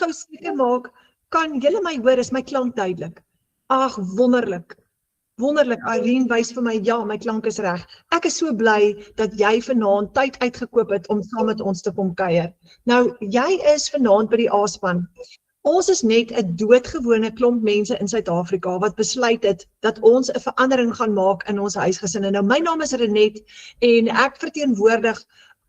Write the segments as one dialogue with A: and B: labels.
A: gou seker maak, kan julle my hoor, is my klank duidelik? Ag, wonderlik. Wonderlik, Irene wys vir my, ja, my klank is reg. Ek is so bly dat jy vanaand tyd uitgekoop het om saam met ons te kom kuier. Nou, jy is vanaand by die A-span. Ons is net 'n doodgewone klomp mense in Suid-Afrika wat besluit het dat ons 'n verandering gaan maak in ons huisgesinne. Nou, my naam is Renet en ek verteenwoordig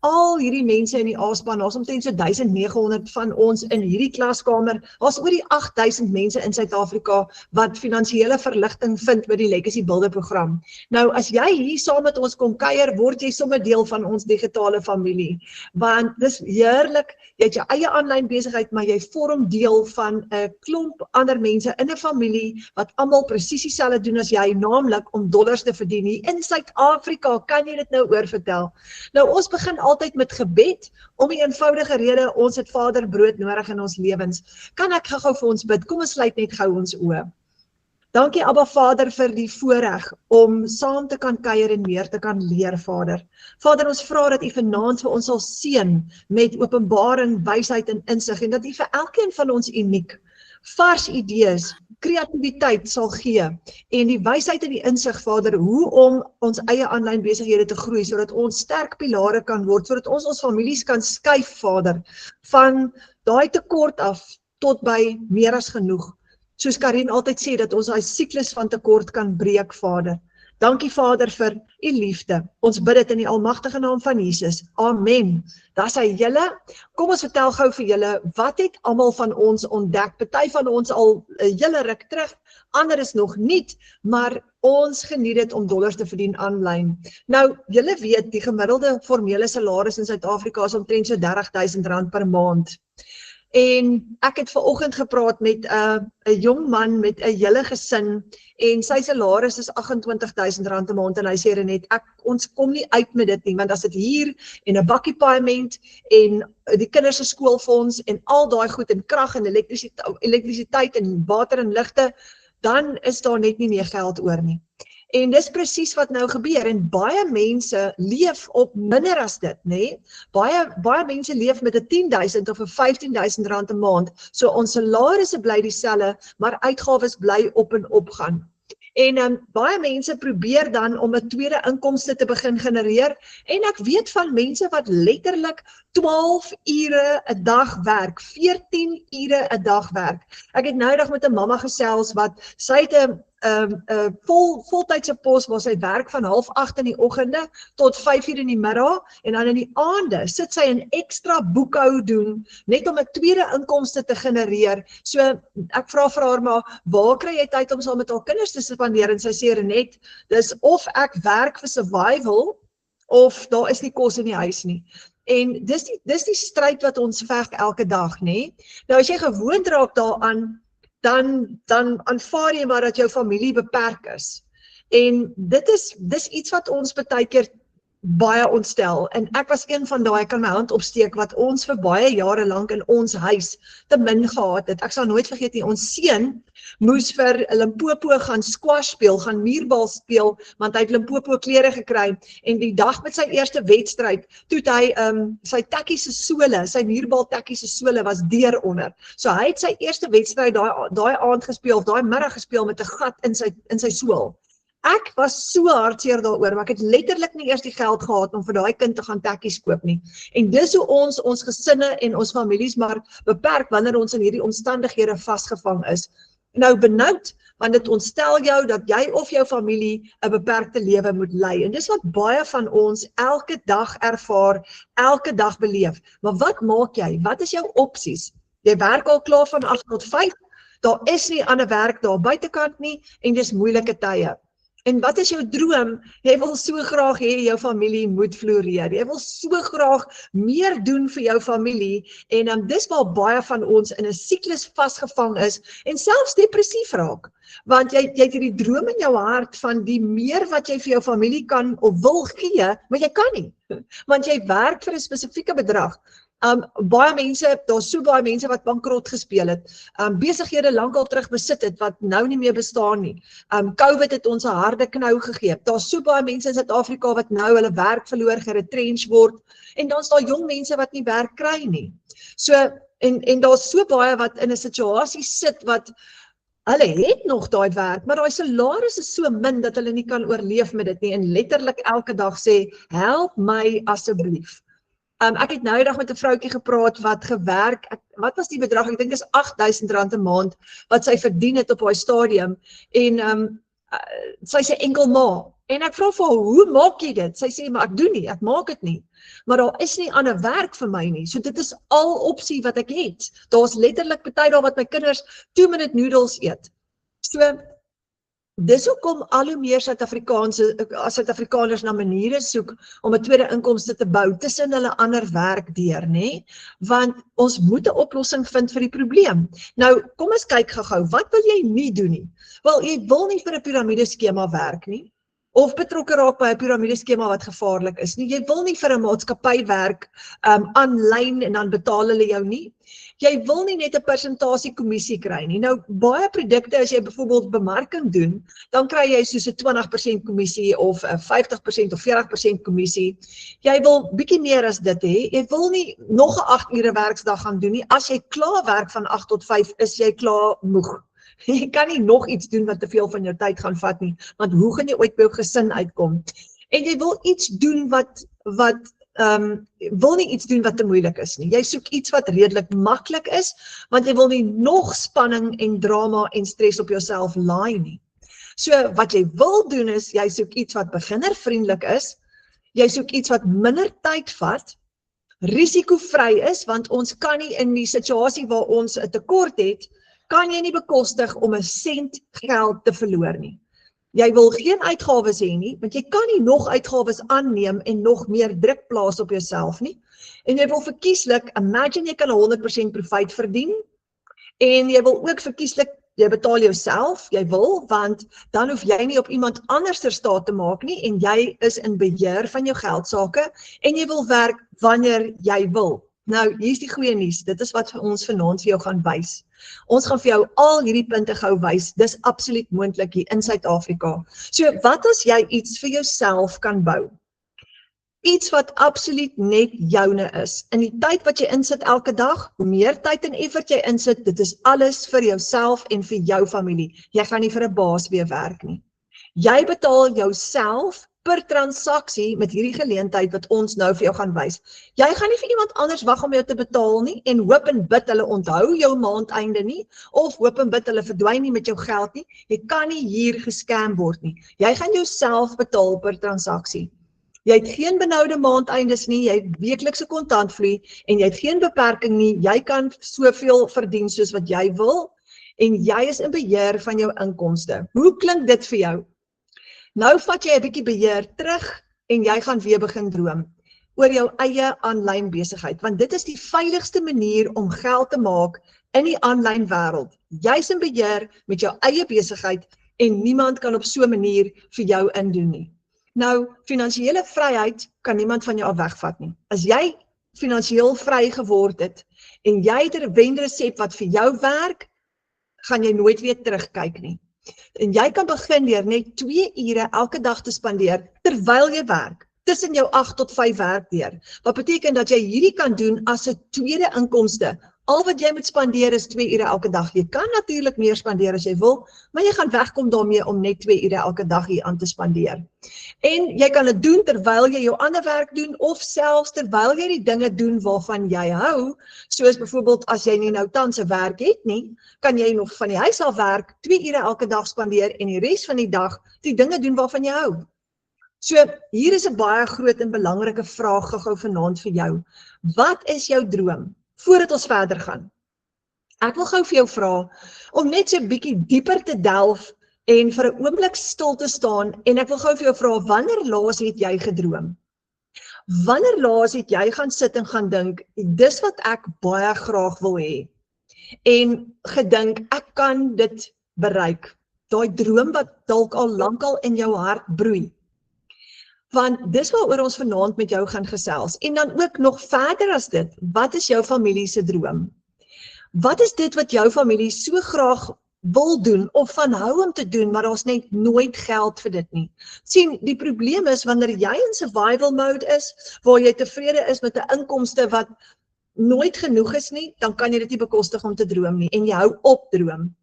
A: al hierdie mense in die A-span. Daar's omtrent so 1900 van ons in hierdie klaskamer. Daar's oor die 8000 mense in Suid-Afrika wat finansiële verligting vind by die Legacy Builder program. Nou, as jy hier saam met ons kom kuier, word jy sommer deel van ons digitale familie. Want dis heerlik, jy het jou eie aanlyn besigheid, maar jy vorm deel van 'n klomp ander mense in 'n familie wat almal presies dieselfde doen as jy, naamlik om dollars te verdien. Hier in Suid-Afrika, kan jy dit nou oorvertel? Nou, ons begin altyd met gebed, om die eenvoudige rede, ons het Vader brood nodig in ons lewens. Kan ek gou vir ons bid? Kom ons sluit net gou ons oë. Dankie Abba Vader vir die voorreg om saam te kan kuier en meer te kan leer, Vader. Vader, ons vra dat U vanaand vir ons sal seën met openbaring, wysheid en insig, en dat U vir elkeen van ons uniek, vars idees, kreatiwiteit sal gee, en die wysheid en die insig, Vader, hoe om ons eie aanlyn besighede te groei, sodat ons sterk pilare kan word, sodat ons families kan skuif, Vader, van daai tekort af tot by meer as genoeg. Soos Karin altyd sê, dat ons daai siklus van tekort kan breek, Vader. Dankie Vader vir U liefde. Ons bid dit in die almagtige naam van Jesus. Amen. Daar sê julle, kom ons vertel gou vir julle, wat het almal van ons ontdek? Party van ons al 'n hele ruk terug, ander is nog niet, maar ons geniet dit om dollars te verdien aanlyn. Nou, julle weet, die gemiddelde formele salaris in Suid-Afrika is omtrent so R30.000 per maand. En ek het vanoggend gepraat met 'n jong man met 'n hele gesin en sy salaris is R28.000 'n maand en hy sê net, ons kom nie uit met dit nie, want as dit hier en 'n bakkie paaiement en die kinders se skoolfonds en al daai goed en krag en elektrisiteit en water en ligte, dan is daar net nie meer geld oor nie. En dis presies wat nou gebeur, en baie mense leef op minder as dit, nê? Baie mense leef met 'n R10.000 of 'n R15.000 'n maand, so ons salarisse bly dieselfde, maar uitgawes bly op en op gaan. En baie mense probeer dan om 'n tweede inkomste te begin genereer, en ek weet van mense wat letterlik 12 ure 'n dag werk, 14 ure 'n dag werk. Ek het nou eendag met 'n mamma gesels wat sy het 'n voltydse pos waar sy werk van 7:30 in die oggende tot 5 uur in die middag, en dan in die aande sit sy 'n ekstra boekhou doen, net om 'n tweede inkomste te genereer. So ek vra vir haar, maar waar kry jy tyd om saam met haar kinders te spandeer? En sy sê Renet, dis of ek werk vir survival, of daar is nie kos in die huis nie. En dis die stryd wat ons veg elke dag, nê? Nou as jy gewoond raak daaraan, dan aanvaar jy maar dat jou familie beperk is. En dis iets wat ons baie keer baie ontstel, en ek was een van daai, ek kan my hand opsteek, wat ons vir baie jare lank in ons huis te min gehad het. Ek sal nooit vergeet nie, ons seun moes vir Limpopo gaan squash speel, gaan muurbal speel, want hy het Limpopo klere gekry, en die dag met sy eerste wedstryd, toe het hy sy tekkie se sole, sy muurbal tekkie se sole was deur onder. So hy het sy eerste wedstryd daai aand gespeel, of daai middag gespeel met 'n gat in sy sool. Ek was so hartseer daaroor, maar ek het letterlik nie eers die geld gehad om vir daai kind te gaan tekkies koop nie. En dis hoe ons gesinne en ons families maar beperk wanneer ons in hierdie omstandighede vasgevang is. Nou benoud, want dit ontstel jou dat jy of jou familie 'n beperkte lewe moet lei. En dis wat baie van ons elke dag ervaar, elke dag beleef. Maar wat maak jy? Wat is jou opsies? Jy werk al klaar van 8 tot 5, daar is nie ander werk daar buitekant nie, en dis moeilike tye. En wat is jou droom? Jy wil so graag hê jou familie moet floreer. Jy wil so graag meer doen vir jou familie, en dis waar baie van ons in 'n siklus vasgevang is en selfs depressief raak. Want jy het hierdie droom in jou hart van die meer wat jy vir jou familie kan of wil gee, maar jy kan nie. Want jy werk vir 'n spesifieke bedrag. Baie mense, daar's so baie mense wat bankrot gespeel het, besighede lankal terug besit het, wat nou nie meer bestaan nie. COVID het ons 'n harde knou gegee. Daar's so baie mense in Suid-Afrika wat nou hulle werk verloor, geretrench word, en dan's daar jong mense wat nie werk kry nie. So, En daar's so baie wat in 'n situasie sit wat hulle het nog daai werk, maar daai salaris is so min dat hulle nie kan oorleef met dit nie en letterlik elke dag sê, help my asseblief. Ek het nou eendag met 'n vroutjie gepraat wat gewerk, wat was die bedrag? Ek dink is R8.000 'n maand wat sy verdien het op haar stadium en sy sê enkel ma. En ek vra vir haar, hoe maak jy dit? Sy sê, maar ek doen nie, ek maak dit nie. Maar daar is nie ander werk vir my nie. So dit is al opsie wat ek het. Daar's letterlik party daar wat my kinders 2-minute noodles eet. So dis hoekom al hoe meer Suid-Afrikaners na maniere soek om 'n tweede inkomste te bou tussen hulle ander werk deur, nê? Want ons moet 'n oplossing vind vir die probleem. Nou, kom ons kyk gou-gou, wat wil jy nie doen nie? Wel, jy wil nie vir 'n piramideskema werk nie, of betrokke raak by 'n piramideskema wat gevaarlik is nie. Jy wil nie vir 'n maatskappy werk aanlyn en dan betaal hulle jou nie. Jy wil nie net 'n persentasie kommissie kry nie. Nou, baie produkte, as jy byvoorbeeld bemarking doen, dan kry jy soos 'n 20% kommissie of 'n 50% of 40% kommissie. Jy wil bietjie meer as dit hê. Jy wil nie nog 'n 8 ure werksdag gaan doen nie. As jy klaar werk van 8 tot 5, is jy klaar moeg. Jy kan nie nog iets doen wat te veel van jou tyd gaan vat nie, want hoe gaan jy ooit by jou gesin uitkom? En jy wil iets doen wil nie iets doen wat te moeilik is nie. Jy soek iets wat redelik maklik is, want jy wil nie nog spanning en drama en stres op jouself laai nie. So wat jy wil doen is, jy soek iets wat beginnervriendelik is, jy soek iets wat minder tyd vat, risikovry is, want ons kan nie in die situasie waar ons 'n tekort het, kan jy nie bekostig om 'n sent geld te verloor nie. Jy wil geen uitgawes hê nie, want jy kan nie nog uitgawes aanneem en nog meer druk plaas op jouself nie. En jy wil verkieslik, imagine jy kan 100% profijt verdien, en jy wil ook verkieslik, jy betaal jouself, jy wil, want dan hoef jy nie op iemand anders ter staat te maak nie, en jy is in beheer van jou geldsake, en jy wil werk wanneer jy wil. Nou, hier is die goeie nuus, dit is wat ons vanaand vir jou gaan wys. Ons gaan vir jou al hierdie punte gou wys, dis absoluut moontlik hier in Suid-Afrika. So, wat as jy iets vir jouself kan bou? Iets wat absoluut net joune is. In die tyd wat jy insit elke dag, hoe meer tyd en effort jy insit, dit is alles vir jouself en vir jou familie. Jy gaan nie vir 'n baas weer werk nie. Jy betaal jouself per transaksie met hierdie geleentheid wat ons nou vir jou gaan wys. Jy gaan nie vir iemand anders wag om jou te betaal nie en hoop en bid hulle onthou jou maandeinde nie, of hoop en bid hulle verdwyn nie met jou geld nie. Jy kan nie hier gescam word nie. Jy gaan jouself betaal per transaksie. Jy het geen benoude maandeindes nie, jy het weeklikse kontantvloei en jy het geen beperking nie. Jy kan soveel verdien soos wat jy wil en jy is in beheer van jou inkomste. Hoe klink dit vir jou? Nou vat jy 'n bietjie beheer terug en jy gaan weer begin droom oor jou eie aanlyn besigheid, want dit is die veiligste manier om geld te maak in die aanlyn wêreld. Jy's in beheer met jou eie besigheid en niemand kan op so 'n manier vir jou indoen nie. Nou, finansiële vryheid kan niemand van jou af wegvat nie. As jy finansiëel vry geword het en jy het 'n wenresep wat vir jou werk, gaan jy nooit weer terugkyk nie. En jy kan begin deur net 2 ure elke dag te spandeer terwyl jy werk, tussen jou 8 tot 5 werk deur. Wat beteken dat jy hierdie kan doen as 'n tweede inkomste. Al wat jy moet spandeer is 2 ure elke dag. Jy kan natuurlik meer spandeer as jy wil, maar jy gaan wegkom daarmee om net 2 ure elke dag hier aan te spandeer. En jy kan dit doen terwyl jy jou ander werk doen, of selfs terwyl jy die dinge doen waarvan jy hou, soos byvoorbeeld as jy nie nou tans 'n werk het nie, kan jy nog van die huis af werk, 2 ure elke dag spandeer en die res van die dag die dinge doen waarvan jy hou. So, hier is 'n baie groot en belangrike vraag gou vanaand vir jou. Wat is jou droom? Voordat ons verder gaan. Ek wil gou vir jou vra om net so 'n bietjie dieper te delf en vir 'n oomblik stil te staan en ek wil gou vir jou vra, wanneer laas het jy gedroom? Wanneer laas het jy gaan sit en gaan dink, dis wat ek baie graag wil hê? En gedink, ek kan dit bereik. Daai droom wat dalk al lankal in jou hart broei. Want dis waaroor ons vanaand met jou gaan gesels. En dan ook nog verder as dit, wat is jou familie se droom? Wat is dit wat jou familie so graag wil doen of van hou om te doen, maar daar's net nooit geld vir dit nie? Sien, die probleem is wanneer jy in survival mode is, waar jy tevrede is met 'n inkomste wat nooit genoeg is nie, dan kan jy dit nie bekostig om te droom nie, en jy hou op droom.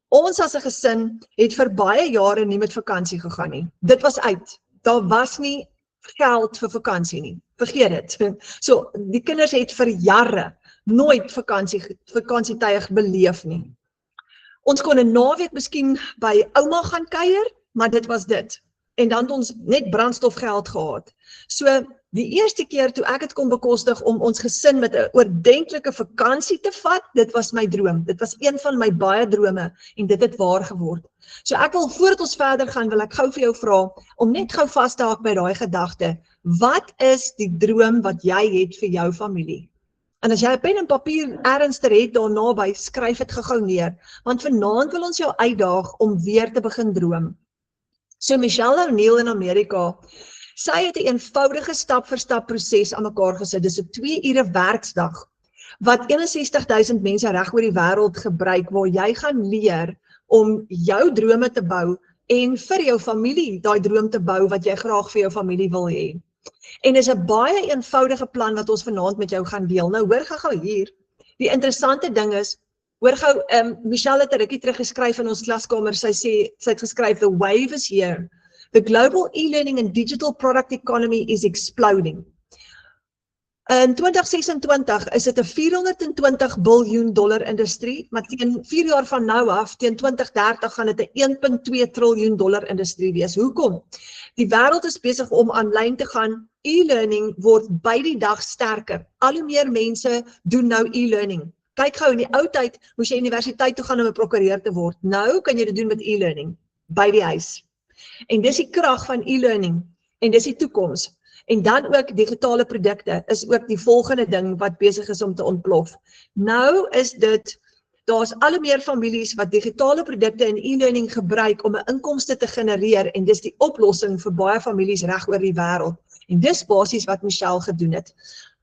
A: Ons as 'n gesin het vir baie jare nie met vakansie gegaan nie. Dit was uit. Daar was nie geld vir vakansie nie. Vergeet dit. So, die kinders het vir jare nooit vakansietye beleef nie. Ons kon 'n naweek miskien by ouma gaan kuier, maar dit was dit. En dan het ons net brandstofgeld gehad. So, die eerste keer toe ek het kon bekostig om ons gesin met 'n oordentlike vakansie te vat, dit was my droom. Dit was een van my baie drome en dit het waar geword. So ek wil, voordat ons verder gaan, wil ek gou vir jou vra, om net gou vas te haak by daai gedagte. Wat is die droom wat jy het vir jou familie? En as jy 'n pen en papier ergens het daar naby, skryf dit gou neer, want vanaand wil ons jou uitdaag om weer te begin droom. So Michelle O'Neill in Amerika, sy het 'n eenvoudige stap-vir-stap proses aan mekaar gesit. Dis 'n 2 ure werksdag wat 61.000 mense reg oor die wêreld gebruik, waar jy gaan leer om jou drome te bou en vir jou familie daai droom te bou wat jy graag vir jou familie wil hê. En is 'n baie eenvoudige plan wat ons vanaand met jou gaan deel. Nou hoor gou hier. Die interessante ding is, hoor gou, Michelle het 'n rukkie terug geskryf in ons klaskamer. Sy het geskryf, "The wave is here. The global e-learning and digital product economy is exploding." In 2026 is dit 'n $420 biljoen industrie, maar teen 4 jaar van nou af, teen 2030 gaan dit 'n $1.2 triljoen industrie wees. Hoekom? Die wêreld is besig om aanlyn te gaan. E-learning word by die dag sterker. Al hoe meer mense doen nou e-learning. Kyk gou, in die ou tyd moes jy universiteit toe gaan om 'n prokureur te word. Nou kan jy dit doen met e-learning by die huis. En dis die krag van e-learning en dis die toekoms. En dan ook digitale produkte is ook die volgende ding wat besig is om te ontplof. Nou is dit, daar's al hoe meer families wat digitale produkte en e-learning gebruik om 'n inkomste te genereer en dis die oplossing vir baie families reg oor die wêreld. En dis basies wat Michelle gedoen het.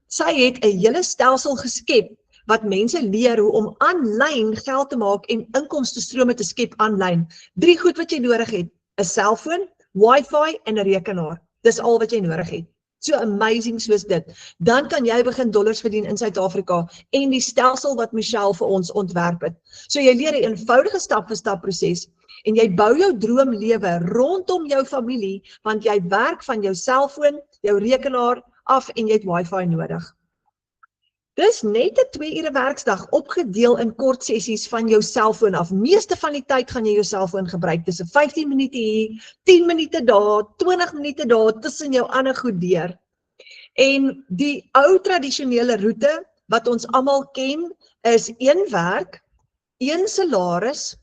A: Sy het 'n hele stelsel geskep wat mense leer hoe om aanlyn geld te maak en inkomstestrome te skep aanlyn. 3 goed wat jy nodig het: 'n selfoon, wifi en 'n rekenaar. Dis al wat jy nodig het. So amazing soos dit. Dan kan jy begin dollars verdien in Suid-Afrika en die stelsel wat Michelle vir ons ontwerp het. So jy leer 'n eenvoudige stap-vir-stap proses en jy bou jou droomlewe rondom jou familie, want jy werk van jou selfoon, jou rekenaar af en jy het wifi nodig. Dis net 'n 2 ure werksdag opgedeel in kort sessies van jou selfoon af. Meeste van die tyd gaan jy jou selfoon gebruik. Dis 'n 15 minute hier, 10 minute daar, 20 minute daar tussen jou ander goed deur. En die ou tradisionele roete wat ons almal ken is 1 werk, 1 salaris,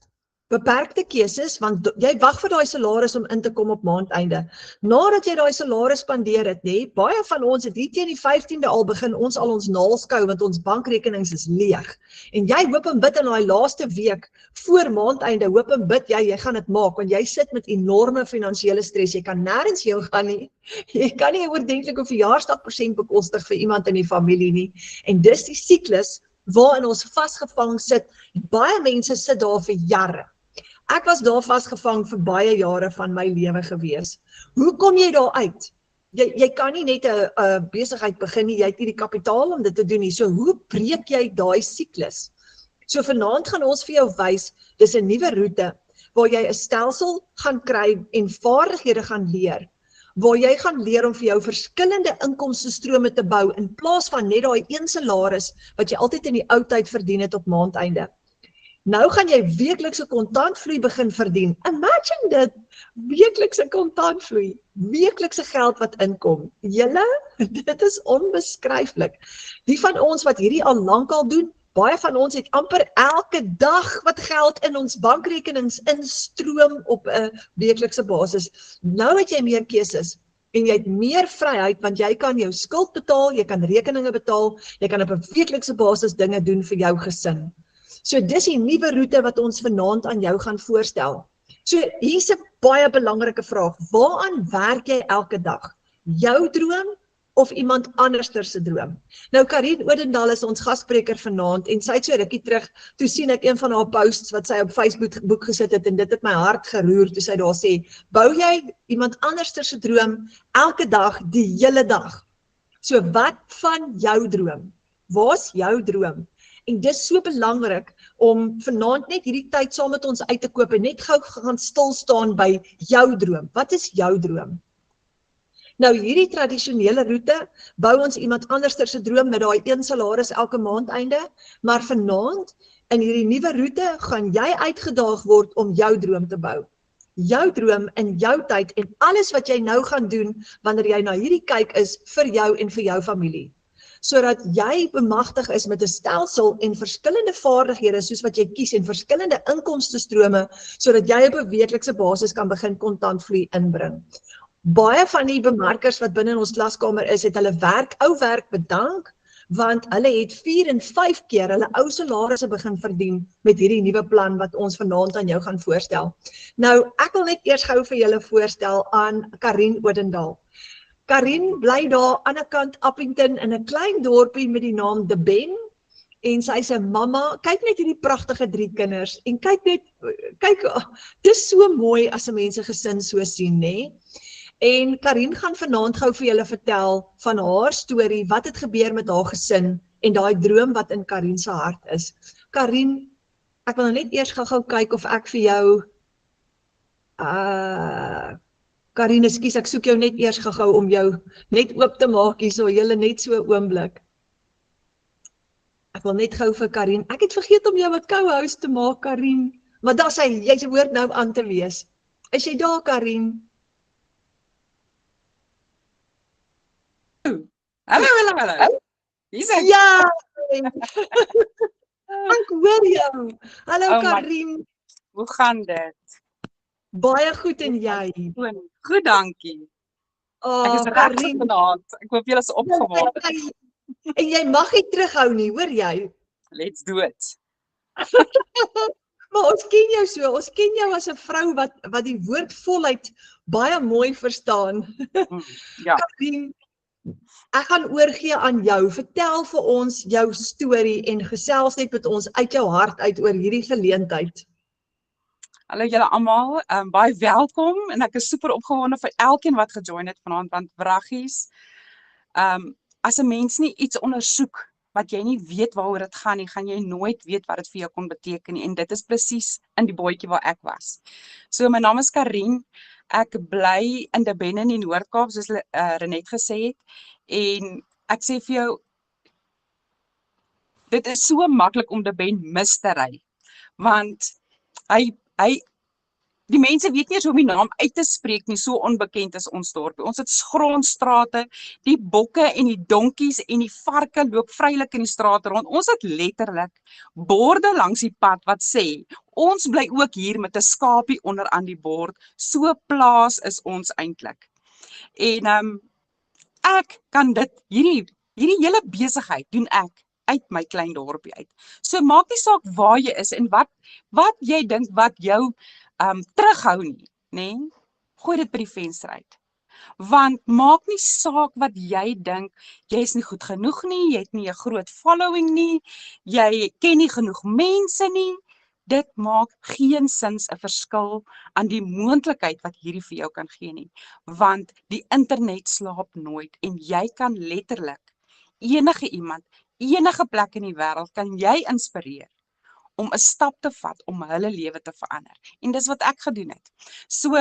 A: beperkte keuses, want jy wag vir daai salaris om in te kom op maandeinde. Nadat jy daai salaris spandeer het, baie van ons het hier teen die 15de al begin ons al ons naalskou, want ons bankrekenings is leeg. En jy hoop en bid in daai laaste week voor maandeinde, hoop en bid jy gaan dit maak, want jy sit met enorme finansiële stres. Jy kan nêrens heen gaan nie. Jy kan nie 'n oordentlike verjaarsdagpresent bekostig vir iemand in die familie nie. En dis die siklus waarin ons vasgevang sit. Baie mense sit daar vir jare. Ek was daar vasgevang vir baie jare van my lewe gewees. Hoe kom jy daar uit? Jy kan nie net 'n besigheid begin nie, jy het nie die kapitaal om dit te doen nie. So hoe breek jy daai siklus? So vanaand gaan ons vir jou wys, dis 'n nuwe roete waar jy 'n stelsel gaan kry en vaardighede gaan leer, waar jy gaan leer om vir jou verskillende inkomstestrome te bou in plaas van net daai 1 salaris wat jy altyd in die ou tyd verdien het op maandeinde. Nou gaan jy weeklikse kontantvloei begin verdien. Imagine dit, weeklikse kontantvloei, weeklikse geld wat inkom. Julle, dit is onbeskryflik. Die van ons wat hierdie al lankal doen, baie van ons het amper elke dag wat geld in ons bankrekenings instroom op 'n weeklikse basis. Nou het jy meer keuses en jy het meer vryheid, want jy kan jou skuld betaal, jy kan rekeninge betaal, jy kan op 'n weeklikse basis dinge doen vir jou gesin. So dis die nuwe roete wat ons vanaand aan jou gaan voorstel. So hier's 'n baie belangrike vraag. Waaraan werk jy elke dag? Jou droom of iemand anderster se droom? Nou Karin Odendaal is ons gasspreker vanaand en sy het so rukkie terug, toe sien ek een van haar posts wat sy op Facebook gesit het en dit het my hart geroer toe sy daar sê, bou jy iemand anderster se droom elke dag, die hele dag? So wat van jou droom? Waar's jou droom? En dis so belangrik om vanaand net hierdie tyd saam met ons uit te koop en net gou gaan stil staan by jou droom. Wat is jou droom? Nou hierdie tradisionele roete bou ons iemand anders se droom met daai 1 salaris elke maand einde, maar vanaand in hierdie nuwe roete gaan jy uitgedaag word om jou droom te bou. Jou droom in jou tyd en alles wat jy nou gaan doen wanneer jy na hierdie kyk is vir jou en vir jou familie. Sodat jy bemagtig is met 'n stelsel en verskillende vaardighede soos wat jy kies en verskillende inkomstestrome sodat jy op 'n weeklikse basis kan begin kontantvloei inbring. Baie van die bemarkers wat binne in ons klaskamer is, het hulle ou werk bedank, want hulle het 4 en 5 keer hulle ou salarisse begin verdien met hierdie nuwe plan wat ons vanaand aan jou gaan voorstel. Nou, ek wil net eers gou vir julle voorstel aan Karin Odendaal. Karin bly daar aan die kant Appington in 'n klein dorpie met die naam De Ben en sy's 'n mamma. Kyk net hierdie pragtige 3 kinders en kyk, dis so mooi as 'n mens 'n gesin so sien, nê? En Karin gaan vanaand gou vir julle vertel van haar storie, wat het gebeur met haar gesin en daai droom wat in Karin se hart is. Karin, ek wil net eers gou kyk of ek vir jou Karin, ekskuus, ek soek jou net eers gou om jou net oop te maak hier, so julle net so 'n oomblik. Ek wil net gou vir Karin, ek het vergeet om jou 'n co-host te maak, Karin, maar daar sy, jy se hoort nou aan te wees. Is jy daar, Karin?
B: Hallo. Hier is ek.
A: Ja! Ek hoor jou. Hallo Karin.
B: Hoe gaan dit?
A: Baie goed en jy?
B: Goed, dankie. Ek is reg vanaand. Ek hoop julle is opgewonde.
A: En jy mag nie terughou nie, hoor jy?
B: Let's do it.
A: Maar ons ken jou so, ons ken jou as 'n vrou wat die woord voluit baie mooi verstaan.
B: Ja.
A: Karin, ek gaan oorgee aan jou. Vertel vir ons jou storie en gesels net met ons uit jou hart uit oor hierdie geleentheid.
B: Hallo julle almal, baie welkom en ek is super opgewonde vir elkeen wat gejoin het vanaand, want wraggies, as 'n mens nie iets ondersoek wat jy nie weet waaroor dit gaan nie, gaan jy nooit weet wat dit vir jou kon beteken nie, en dit is presies in die bootjie waar ek was. So my naam is Karin, ek bly in De Ben in die Noord-Kaap, soos Renet gesê het, en ek sê vir jou, dit is so maklik om De Ben mis te ry, want die mense weet nie eens hoe om die naam uit te spreek nie, so onbekend is ons dorpie. Ons het grondstrate, die bokke en die donkies en die varke loop vrylik in die straat rond. Ons het letterlik borde langs die pad wat sê, ons bly ook hier met 'n skapie onder aan die bord, so plaas is ons eintlik. En ek kan hierdie hele besigheid doen ek uit my klein dorpie uit. So maak nie saak waar jy is en wat jy dink wat jou terughou nie, nê? Gooi dit by die venster uit. Want maak nie saak wat jy dink, jy is nie goed genoeg nie, jy het nie 'n groot following nie, jy ken nie genoeg mense nie. Dit maak geen sins 'n verskil aan die moontlikheid wat hierdie vir jou kan gee nie. Want die internet slaap nooit en jy kan letterlik enige iemand, enige plek in die wêreld kan jy inspireer om 'n stap te vat om hulle lewe te verander. En dis wat ek gedoen het. So,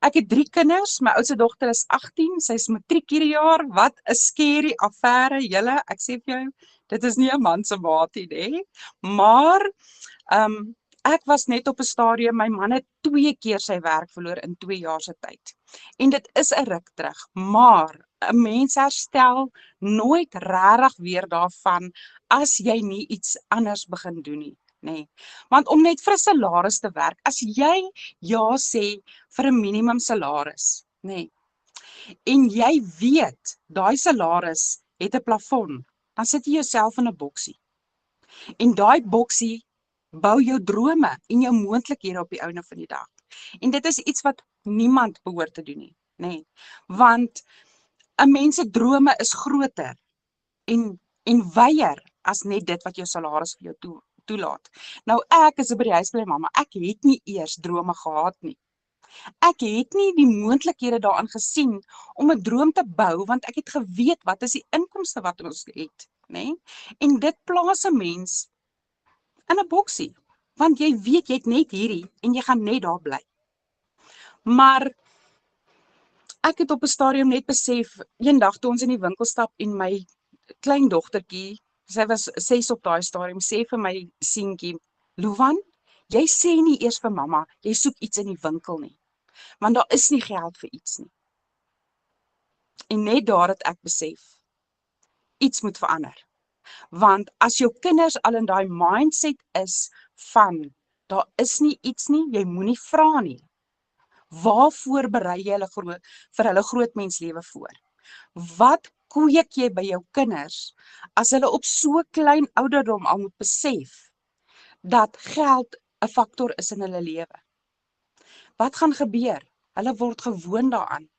B: ek het 3 kinders, my oudste dogter is 18, sy is matriek hierdie jaar, wat 'n scary affære, julle, ek sê vir jou, dit is nie 'n man se maatie nie, maar ek was net op 'n stadium, my man het 2 keer sy werk verloor in 2 jaar se tyd. En dit is 'n ruk terug, maar 'n mens herstel nooit regtig weer daarvan as jy nie iets anders begin doen nie, nê. Want om net vir 'n salaris te werk, as jy ja sê vir 'n minimum salaris, nê, en jy weet daai salaris het 'n plafon, dan sit jy jouself in 'n boksie. En daai boksie bou jou drome en jou moontlikhede op die einde van die dag. En dit is iets wat niemand behoort te doen nie, nê. Want 'n mens se drome is groter en wyer as net dit wat jou salaris vir jou toelaat. Nou ek is by die huis by my mamma, ek het nie eers drome gehad nie. Ek het nie die moontlikhede daaraan gesien om 'n droom te bou, want ek het geweet wat is die inkomste wat ons het, nê? En dit plaas 'n mens in 'n boksie, want jy weet jy het net hierdie en jy gaan net daar bly. Maar ek het op 'n stadium net besef, eendag toe ons in die winkel stap en my klein dogtertjie, sy was 6 op daai stadium, sê vir my seentjie, Luvan, jy sê nie eers vir mamma, jy soek iets in die winkel nie, want daar is nie geld vir iets nie. En net daar het ek besef, iets moet verander. Want as jou kinders al in daai mindset is van, daar is nie iets nie, jy moenie vra nie. Waarvoor berei jy hulle vir hulle grootmenslewe voor? Wat kweek jy by jou kinders as hulle op so klein ouderdom al moet besef dat geld 'n faktor is in hulle lewe? Wat gaan gebeur? Hulle word gewoond daaraan.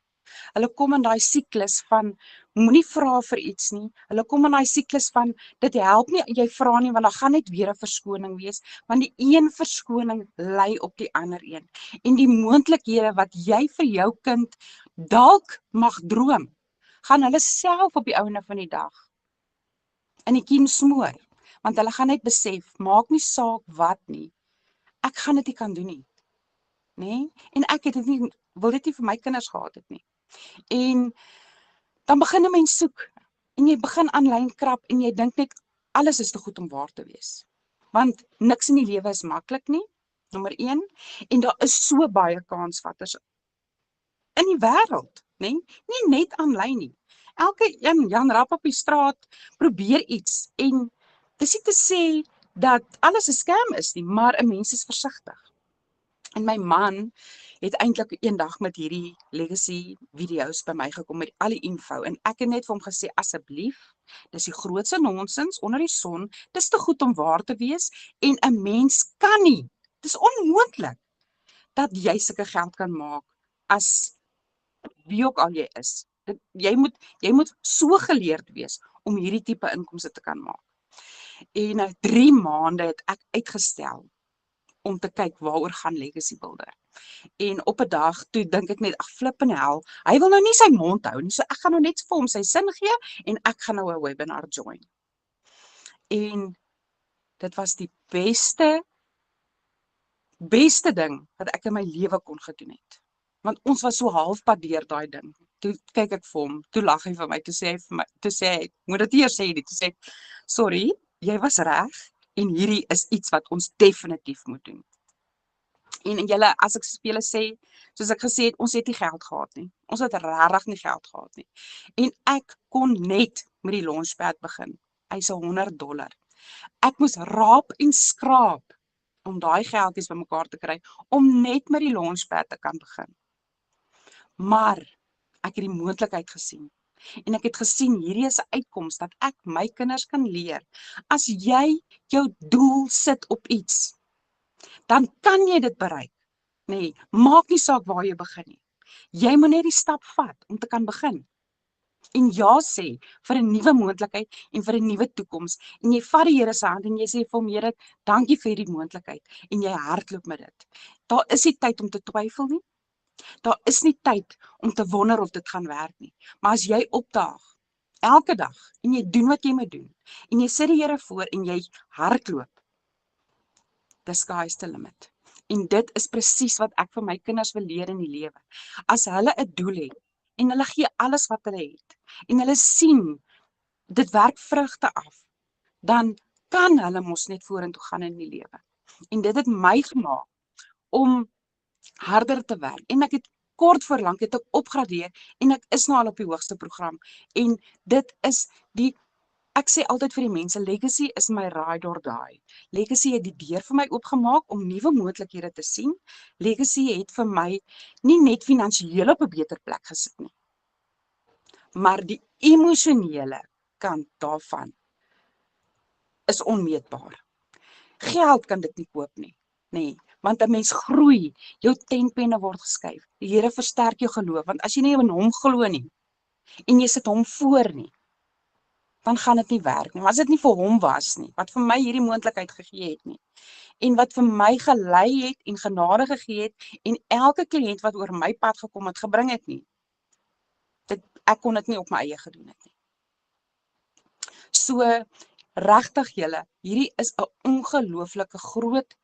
B: Hulle kom in daai siklus van moenie vra vir iets nie. Hulle kom in daai siklus van dit help nie jy vra nie, want daar gaan net weer 'n verskoning wees, want die een verskoning lei op die ander een. En die moontlikhede wat jy vir jou kind dalk mag droom, gaan hulle self op die einde van die dag in die kiem smoor, want hulle gaan net besef, maak nie saak wat nie, ek gaan dit nie kan doen nie, nê? En ek het dit nie, wil dit nie vir my kinders gehad het nie. En dan begin 'n mens soek, en jy begin aanlyn krap, en jy dink net, alles is te goed om waar te wees. Want niks in die lewe is maklik nie, nommer 1, en daar is so baie kansvatters in die wêreld, nê? Nie net aanlyn nie. Elke Jan Rap op die straat probeer iets, en dis nie te sê dat alles 'n scam is nie, maar 'n mens is versigtig. En my man het eintlik eendag met hierdie legacy video's by my gekom met al die info, en ek het net vir hom gesê, asseblief, dis die grootste nonsens onder die son, dis te goed om waar te wees, en 'n mens kan nie, dis onmoontlik, dat jy sulke geld kan maak, as wie ook al jy is. Jy moet so geleerd wees, om hierdie tipe inkomste te kan maak. En 3 maande het ek uitgestel, om te kyk waaroor gaan Legacy Builder. En op 'n dag, toe dink ek net, ag flippin hel, hy wil nou nie sy mond hou nie, so ek gaan nou net vir hom sy sin gee, en ek gaan nou 'n webinar join. En dit was die beste ding wat ek in my lewe kon gedoen het. Want ons was so halfpad deur daai ding. Toe kyk ek vir hom, toe lag hy vir my, toe sê hy, moet dit eers sê nie, toe sê ek, sorry, jy was reg, en hierdie is iets wat ons definitief moet doen. En julle, as ek vir julle sê, soos ek gesê het, ons het nie geld gehad nie. Ons het regtig nie geld gehad nie. En ek kon net met die launchpad begin. Hy's $100. Ek moes raap en skraap om daai geldjies bymekaar te kry, om net met die launchpad te kan begin. Maar ek het die moontlikheid gesien. En ek het gesien, hierdie is 'n uitkoms dat ek my kinders kan leer. As jy jou doel sit op iets, dan kan jy dit bereik. Nee, maak nie saak waar jy begin nie. Jy moet net die stap vat om te kan begin. En ja sê vir 'n nuwe moontlikheid en vir 'n nuwe toekoms. En jy vat die Here se hand en jy sê vir hom, Here, dankie vir hierdie moontlikheid. En jy hardloop met dit. Daar is nie tyd om te twyfel nie. Daar is nie tyd om te wonder of dit gaan werk nie. Maar as jy opdaag, elke dag, en jy doen wat jy moet doen, en jy sit die Here voor en jy hardloop, the sky's the limit. En dit is presies wat ek vir my kinders wil leer in die lewe. As hulle 'n doel het, en hulle gee alles wat hulle het, en hulle sien, dit werk vrugte af, dan kan hulle mos net vorentoe gaan in die lewe. En dit het my gemaak om harder te werk. En ek het kort voor lank het ek opgradeer, en ek is nou al op die hoogste program. En dit is ek sê altyd vir die mense, Legacy is my ride or die. Legacy het die deur vir my oopgemaak om nuwe moontlikhede te sien. Legacy het vir my nie net finansiëel op 'n beter plek gesit nie, maar die emosionele kant daarvan is onmeetbaar. Geld kan dit nie koop nie, nee, want 'n mens groei, jou tenpenne word geskuif. Die Here versterk jou geloof, want as jy nie in hom glo nie, en jy sit hom voor nie, dan gaan dit nie werk nie. Maar as dit nie vir hom was nie, wat vir my hierdie moontlikheid gegee het nie, en wat vir my gelei het en genade gegee het, en elke kliënt wat oor my pad gekom het, gebring het nie, ek kon dit nie op my eie gedoen het nie. So, regtig julle, hierdie is 'n ongelooflike groot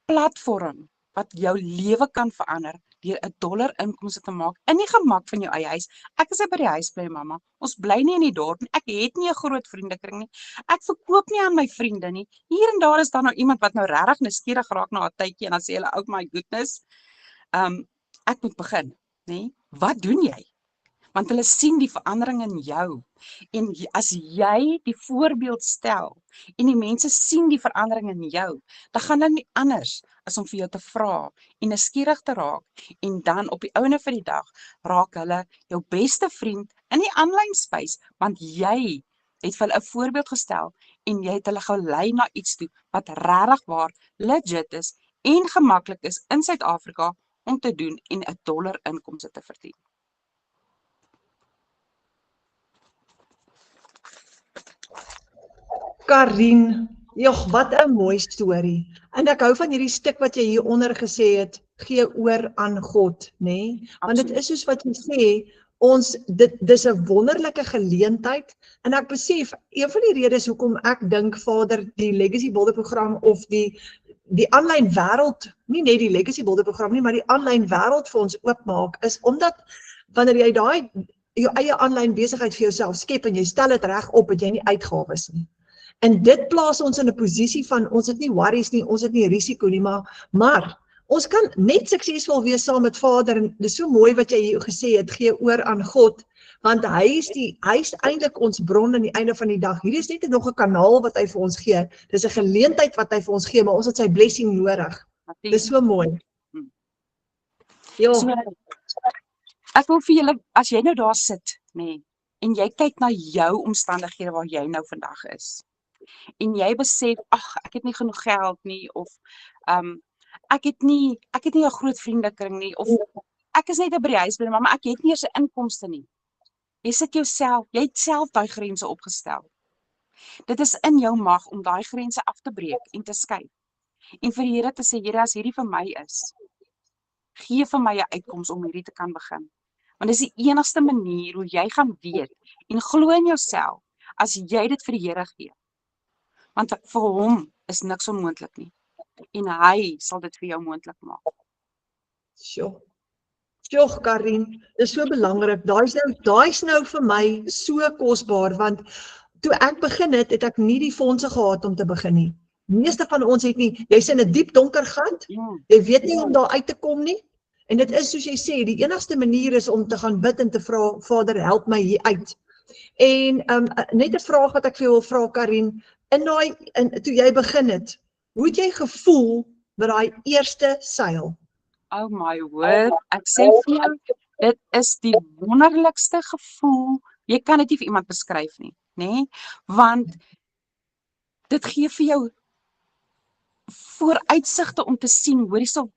B: platform wat jou lewe kan verander deur $1 inkomste te maak in die gemak van jou eie huis. Ek is by die huis bly, mamma. Ons bly nie in die dorp nie. Ek het nie 'n groot vriendekring nie. Ek verkoop nie aan my vriende nie. Hier en daar is daar nou iemand wat nou regtig nuuskierig raak na 'n tydjie en dan sê hulle, "Oh my goodness, ek moet begin," nê? Wat doen jy? Want hulle sien die verandering in jou. En as jy die voorbeeld stel en die mense sien die verandering in jou, dan gaan dit nie anders as om vir jou te vra en nuuskierig te raak. En dan op die einde van die dag raak hulle jou beste vriend in die aanlyn space, want jy het vir hulle 'n voorbeeld gestel en jy het hulle gelei na iets toe wat regtig waar legit is en gemaklik is in Suid-Afrika om te doen en $1 inkomste te verdien.
A: Karien, jog, wat 'n mooi storie. En ek hou van hierdie stuk wat jy hieronder gesê het, gee oor aan God, nê? Want dit is soos wat jy sê, dis 'n wonderlike geleentheid en ek besef, een van die redes hoekom ek dink Vader die Legacy Bilderprogram of die aanlyn wêreld, nie net die Legacy Bilderprogram nie, maar die aanlyn wêreld vir ons oopmaak, is omdat wanneer jy jou eie aanlyn besigheid vir jouself skep en jy stel dit reg op, het jy nie uitgawes nie. En dit plaas ons in 'n posisie van, ons het nie worries nie, ons het nie risiko nie, maar ons kan net suksesvol wees saam met Vader, en dis so mooi wat jy hier gesê het, gee oor aan God, want hy is eintlik ons bron aan die einde van die dag. Hier is net nog 'n kanaal wat hy vir ons gee, dis 'n geleentheid wat hy vir ons gee, maar ons het sy blessing nodig. Dis so mooi. Ja.
B: So, ek wil vir julle, as jy nou daar sit, nê, en jy kyk na jou omstandighede waar jy nou vandag is, en jy besef, ag, ek het nie genoeg geld nie, of ek het nie 'n groot vriendekring nie, of ek is net by die huis bly, maar ek het nie eers 'n inkomste nie. Jy sit jouself, jy het self daai grense opgestel. Dit is in jou mag om daai grense af te breek en te skei. En vir die Here te sê, Here, as hierdie vir my is, gee vir my 'n uitkoms om hierdie te kan begin. Want dis die enigste manier hoe jy gaan weet en glo in jouself as jy dit vir die Here gee. Want vir hom is niks onmoontlik nie. En hy sal dit vir jou moontlik maak.
A: Sjoe, Karien, dis so belangrik. Daai's nou vir my so kosbaar, want toe ek begin het ek nie die fondse gehad om te begin nie. Meeste van ons het nie, jy's in 'n diep donker gat, jy weet nie om daar uit te kom nie. En dit is soos jy sê, die enigste manier is om te gaan bid en te vra, Vader, help my hier uit. En net 'n vraag wat ek vir jou wil vra, Karien, toe jy begin het, hoe het jy gevoel met daai eerste seil?
B: Oh my word, ek sê vir jou, dit is die wonderlikste gevoel. Jy kan dit nie vir iemand beskryf nie, nê? Want dit gee vir jou vooruitsigte om te sien, hoor hierso,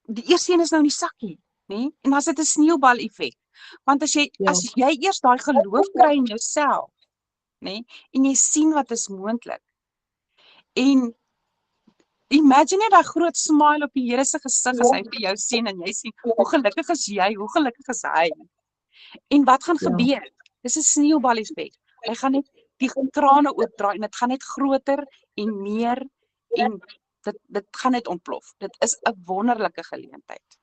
B: die eerste een is nou in die sakkie, nê? En as dit 'n sneeubal effek. Want as jy eers daai geloof kry in jouself, nê, en jy sien wat is moontlik. En imagine daai groot smile op die Here se gesig as hy vir jou sien en jy sien hoe gelukkig is jy, hoe gelukkig is hy. En wat gaan gebeur? Dis 'n sneeubal effek. Hy gaan net die trane oopdraai en dit gaan net groter en meer en dit gaan net ontplof. Dit is 'n wonderlike geleentheid.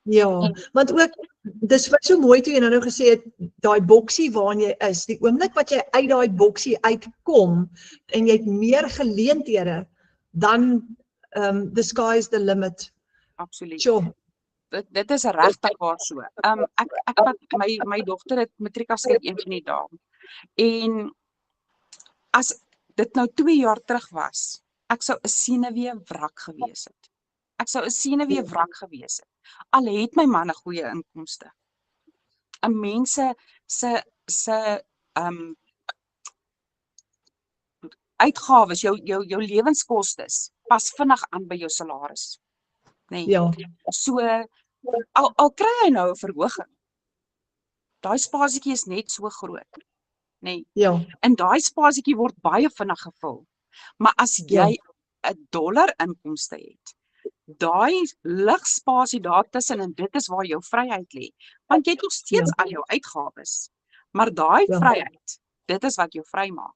A: Ja, want ook, dis wat so mooi toe jy nou gesê het, daai boksie waarin jy is, die oomblik wat jy uit daai boksie uitkom, en jy het meer geleenthede, dan the sky is the limit.
B: Absoluut.
A: Sure.
B: Dit is regtig waar so. Ek wat my dogter het matriek afskryf een van die dae. En as dit nou 2 jaar terug was, ek sou 'n senuwee wrak gewees het. Al het my man 'n goeie inkomste. 'n mens se uitgawes, jou lewenskostes pas vinnig aan by jou salaris. Nee.
A: Ja.
B: So al kry hy nou 'n verhoging. Daai spasietjie is net so groot. nee.
A: Ja,
B: En daai spasietjie word baie vinnig gevul. Maar as
A: ja,
B: jy $1 inkomste het, daai ligspasie daartussen en dit is waar jou vryheid lê. Want jy het nog
A: ja,
B: steeds al jou uitgawes. Maar daai
A: ja,
B: vryheid, dit is wat jou vry maak.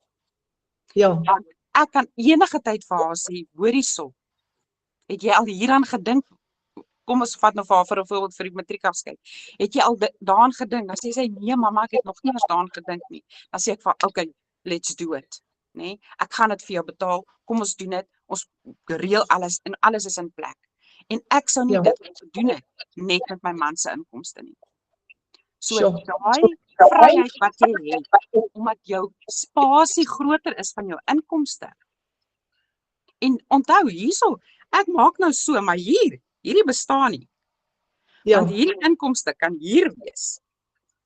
A: ja,
B: Want ek kan enige tyd vir haar sê, hoorie sop, het jy al hieraan gedink? Kom ons vat nou vir haar vir 'n voorbeeld vir die matriekafskeid. Het jy al daaraan gedink? Dan sê sy nee mamma, ek het nog nie eens daaraan gedink nie. Dan sê ek vir okay, let's do it, nê? Ek gaan dit vir jou betaal. Kom ons doen dit. Ons reël alles en alles is in plek. En ek sou nie
A: ja,
B: dit gedoen het net met my man se inkomste nie. So
A: sure.
B: daai vryheid wat jy het omdat jou spasie groter is van jou inkomste. En onthou hierso, ek maak nou so, maar hierdie bestaan nie.
A: Ja,
B: Want hierdie inkomste kan hier wees,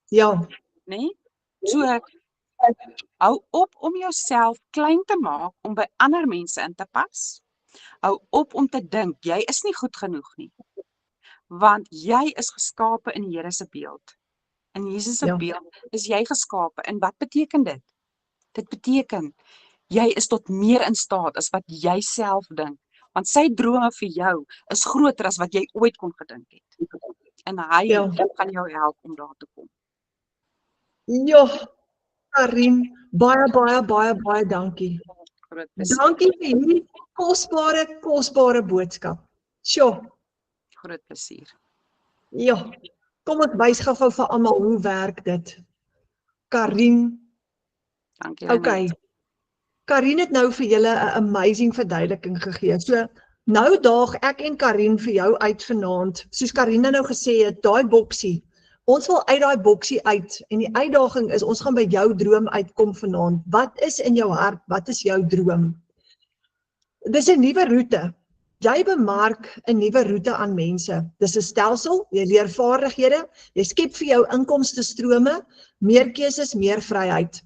A: ja,
B: né? So hou op om jouself klein te maak om by ander mense in te pas. Hou op om te dink jy is nie goed genoeg nie. Want jy is geskape in die Here se beeld. In Jesus se
A: Ja.
B: beeld is jy geskape. En wat beteken dit? Dit beteken jy is tot meer in staat as wat jy self dink. Want sy drome vir jou is groter as wat jy ooit kon gedink het. En hy
A: Ja.
B: gaan jou help om daar te kom.
A: Ja, Karin, baie dankie.
B: Groot plesier.
A: Dankie vir hierdie kosbare boodskap. Sjoe,
B: Groot plesier.
A: ja. Kom ek wys gou vir almal hoe werk dit. Karin,
B: Dankie.
A: okay. Karin het nou vir julle 'n amazing verduideliking gegee. So nou daag ek en Karin vir jou uit vanaand. Soos Karin nou gesê het, daai boksie. Ons wil uit daai boksie uit en die uitdaging is ons gaan by jou droom uitkom vanaand. Wat is in jou hart? Wat is jou droom? Dis 'n nuwe roete. Jy bemark 'n nuwe roete aan mense. Dis 'n stelsel, jy leer vaardighede, jy skep vir jou inkomstestrome, meer keuses, meer vryheid.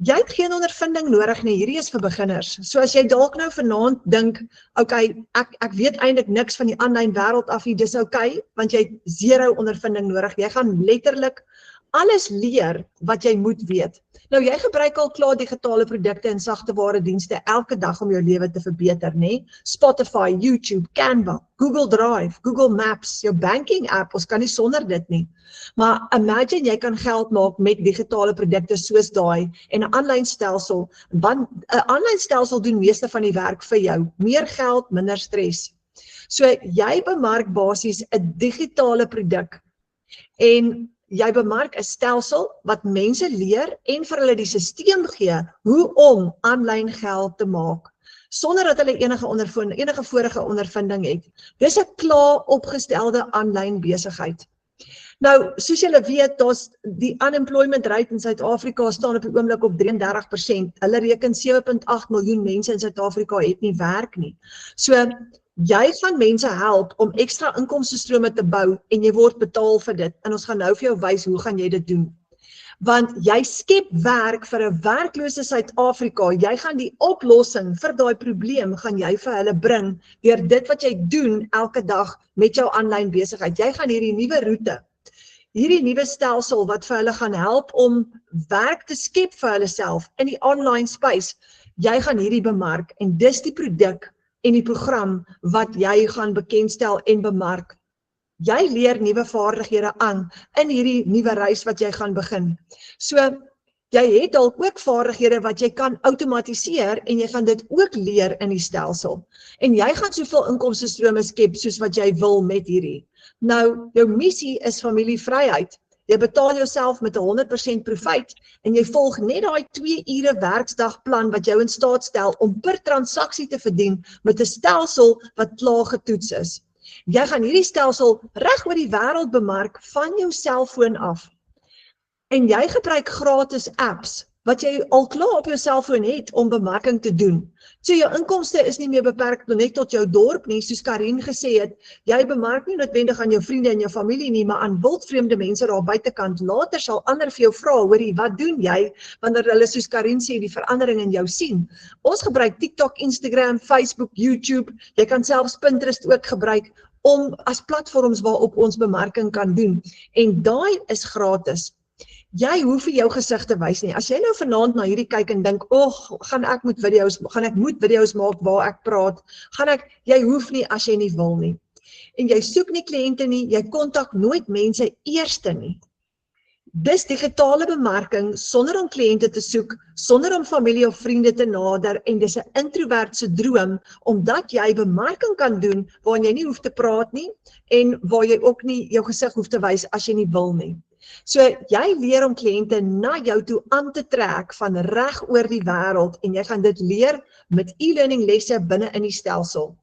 A: Jy het geen ondervinding nodig nie, hierdie is vir beginners. So as jy dalk nou vanaand dink, okay, ek weet eintlik niks van die aanlyn wêreld af nie, dis okay, want jy het 0 ondervinding nodig. Jy gaan letterlik alles leer wat jy moet weet. Nou jy gebruik al klaar digitale produkte en sagteware dienste elke dag om jou lewe te verbeter, nê? Spotify, YouTube, Canva, Google Drive, Google Maps, jou banking app, ons kan nie sonder dit nie. Maar imagine jy kan geld maak met digitale produkte soos daai en 'n aanlyn stelsel, want 'n aanlyn stelsel doen meeste van die werk vir jou. Meer geld, minder stres. So jy bemark basies 'n digitale produk en jy bemark 'n stelsel wat mense leer en vir hulle die stelsel gee hoe om aanlyn geld te maak sonder dat hulle enige vorige ondervinding het. Dis 'n klaar opgestelde aanlyn besigheid. Nou, soos julle weet, daar's die unemployment rate in Suid-Afrika staan op die oomblik op 33%. Hulle reken 7.8 miljoen mense in Suid-Afrika het nie werk nie. So jy gaan mense help om ekstra inkomstestrome te bou en jy word betaal vir dit. En ons gaan nou vir jou wys hoe gaan jy dit doen. Want jy skep werk vir 'n werklose Suid-Afrika. Jy gaan die oplossing vir daai probleem gaan jy vir hulle bring deur dit wat jy doen elke dag met jou aanlyn besigheid. Jy gaan hierdie nuwe roete, hierdie nuwe stelsel wat vir hulle gaan help om werk te skep vir hulle self in die online space. Jy gaan hierdie bemark en dis die produk en die program wat jy gaan bekendstel en bemark. Jy leer nuwe vaardighede aan in hierdie nuwe reis wat jy gaan begin. So, jy het dalk ook vaardighede wat jy kan outomatiseer en jy gaan dit ook leer in die stelsel. En jy gaan soveel inkomstestrome skep soos wat jy wil met hierdie. Nou, jou missie is familievryheid. Jy betaal jouself met 100% profijt en jy volg net daai 2 ure werksdagplan wat jou in staat stel om per transaksie te verdien met 'n stelsel wat klaar getoets is. Jy gaan hierdie stelsel reg oor die wêreld bemark van jou selfoon af. En jy gebruik gratis apps wat jy al klaar op jou selfoon het om bemarking te doen. So jou inkomste is nie meer beperk net tot jou dorp nie, soos Karin gesê het. Jy bemark nie noodwendig aan jou vriende en jou familie nie, maar aan wildvreemde mense daar buitekant. Later sal ander vir jou vra, hoorie, wat doen jy? Wanneer hulle soos Karin sê die verandering in jou sien. Ons gebruik TikTok, Instagram, Facebook, YouTube. Jy kan selfs Pinterest ook gebruik om as platforms waarop ons bemarking kan doen. En daai is gratis. Jy hoef nie jou gesig te wys nie. As jy nou vanaand na hierdie kyk en dink, gaan ek moet video's maak waar ek praat, jy hoef nie as jy nie wil nie. En jy soek nie kliënte nie, jy kontak nooit mense eerste nie. Dis digitale bemarking sonder om kliënte te soek, sonder om familie of vriende te nader en dis 'n introvertse droom omdat jy bemarking kan doen waarin jy nie hoef te praat nie en waar jy ook nie jou gesig hoef te wys as jy nie wil nie. So jy leer om kliënte na jou toe aan te trek van reg oor die wêreld en jy gaan dit leer met e-learning lesse binne in die stelsel.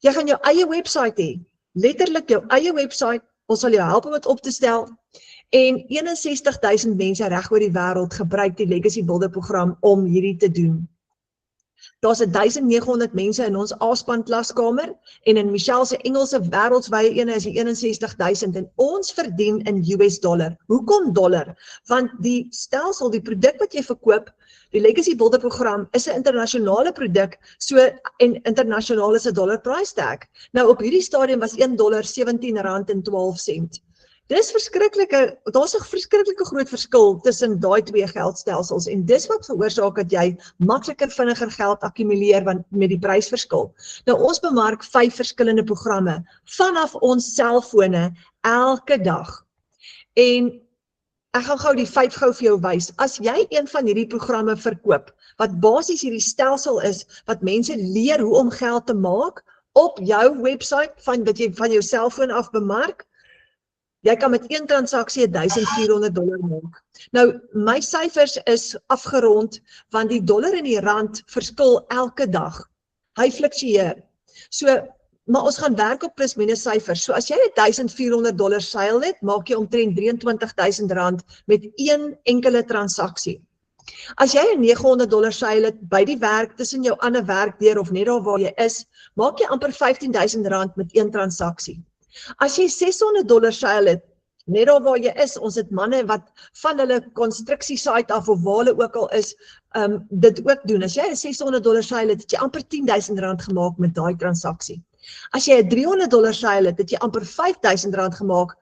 A: Jy gaan jou eie webwerf hê, letterlik jou eie webwerf, ons sal jou help om dit op te stel. En 61.000 mense reg oor die wêreld gebruik die Legacy Builder program om hierdie te doen. Daar's 1900 mense in ons A-span klaskamer en in Michelle se Engelse wêreldwye ene is die 61.000 en ons verdien in US dollar. Hoekom dollar? Want die stelsel, die produk wat jy verkoop, die Legacy Builder program is 'n internasionale produk, en internasionaal is 'n dollar price tag. Nou op hierdie stadium was $1 R17.12. Daar's 'n verskriklike groot verskil tussen daai twee geldstelsels en dis wat veroorsaak dat jy makliker vinniger geld akkumuleer met die prysverskil. Nou ons bemark 5 verskillende programme vanaf ons selfone elke dag. En ek gaan gou die 5 gou vir jou wys. As jy een van hierdie programme verkoop, wat basies hierdie stelsel is, wat mense leer hoe om geld te maak op jou webwerf wat jy van jou selfoon af bemark, jy kan met 1 transaksie $1,400 maak. Nou, my syfers is afgerond, want die dollar en die rand verskil elke dag. Hy fluktueer. Maar ons gaan werk op plus minus syfers. So as jy $1,400 seil het, maak jy omtrent R23.000 met 1 enkele transaksie. As jy $900 seil het by die werk, tussen jou ander werkdeur of net daar waar jy is, maak jy amper R15.000 met 1 transaksie. As jy $600 seil het, net daar waar jy is, ons het manne wat van hulle konstruksiesite af of waar hulle ook al is, dit ook doen. As jy $600 seil het, het jy amper R10.000 gemaak met daai transaksie. As jy $300 seil het, het jy amper R5.000 gemaak,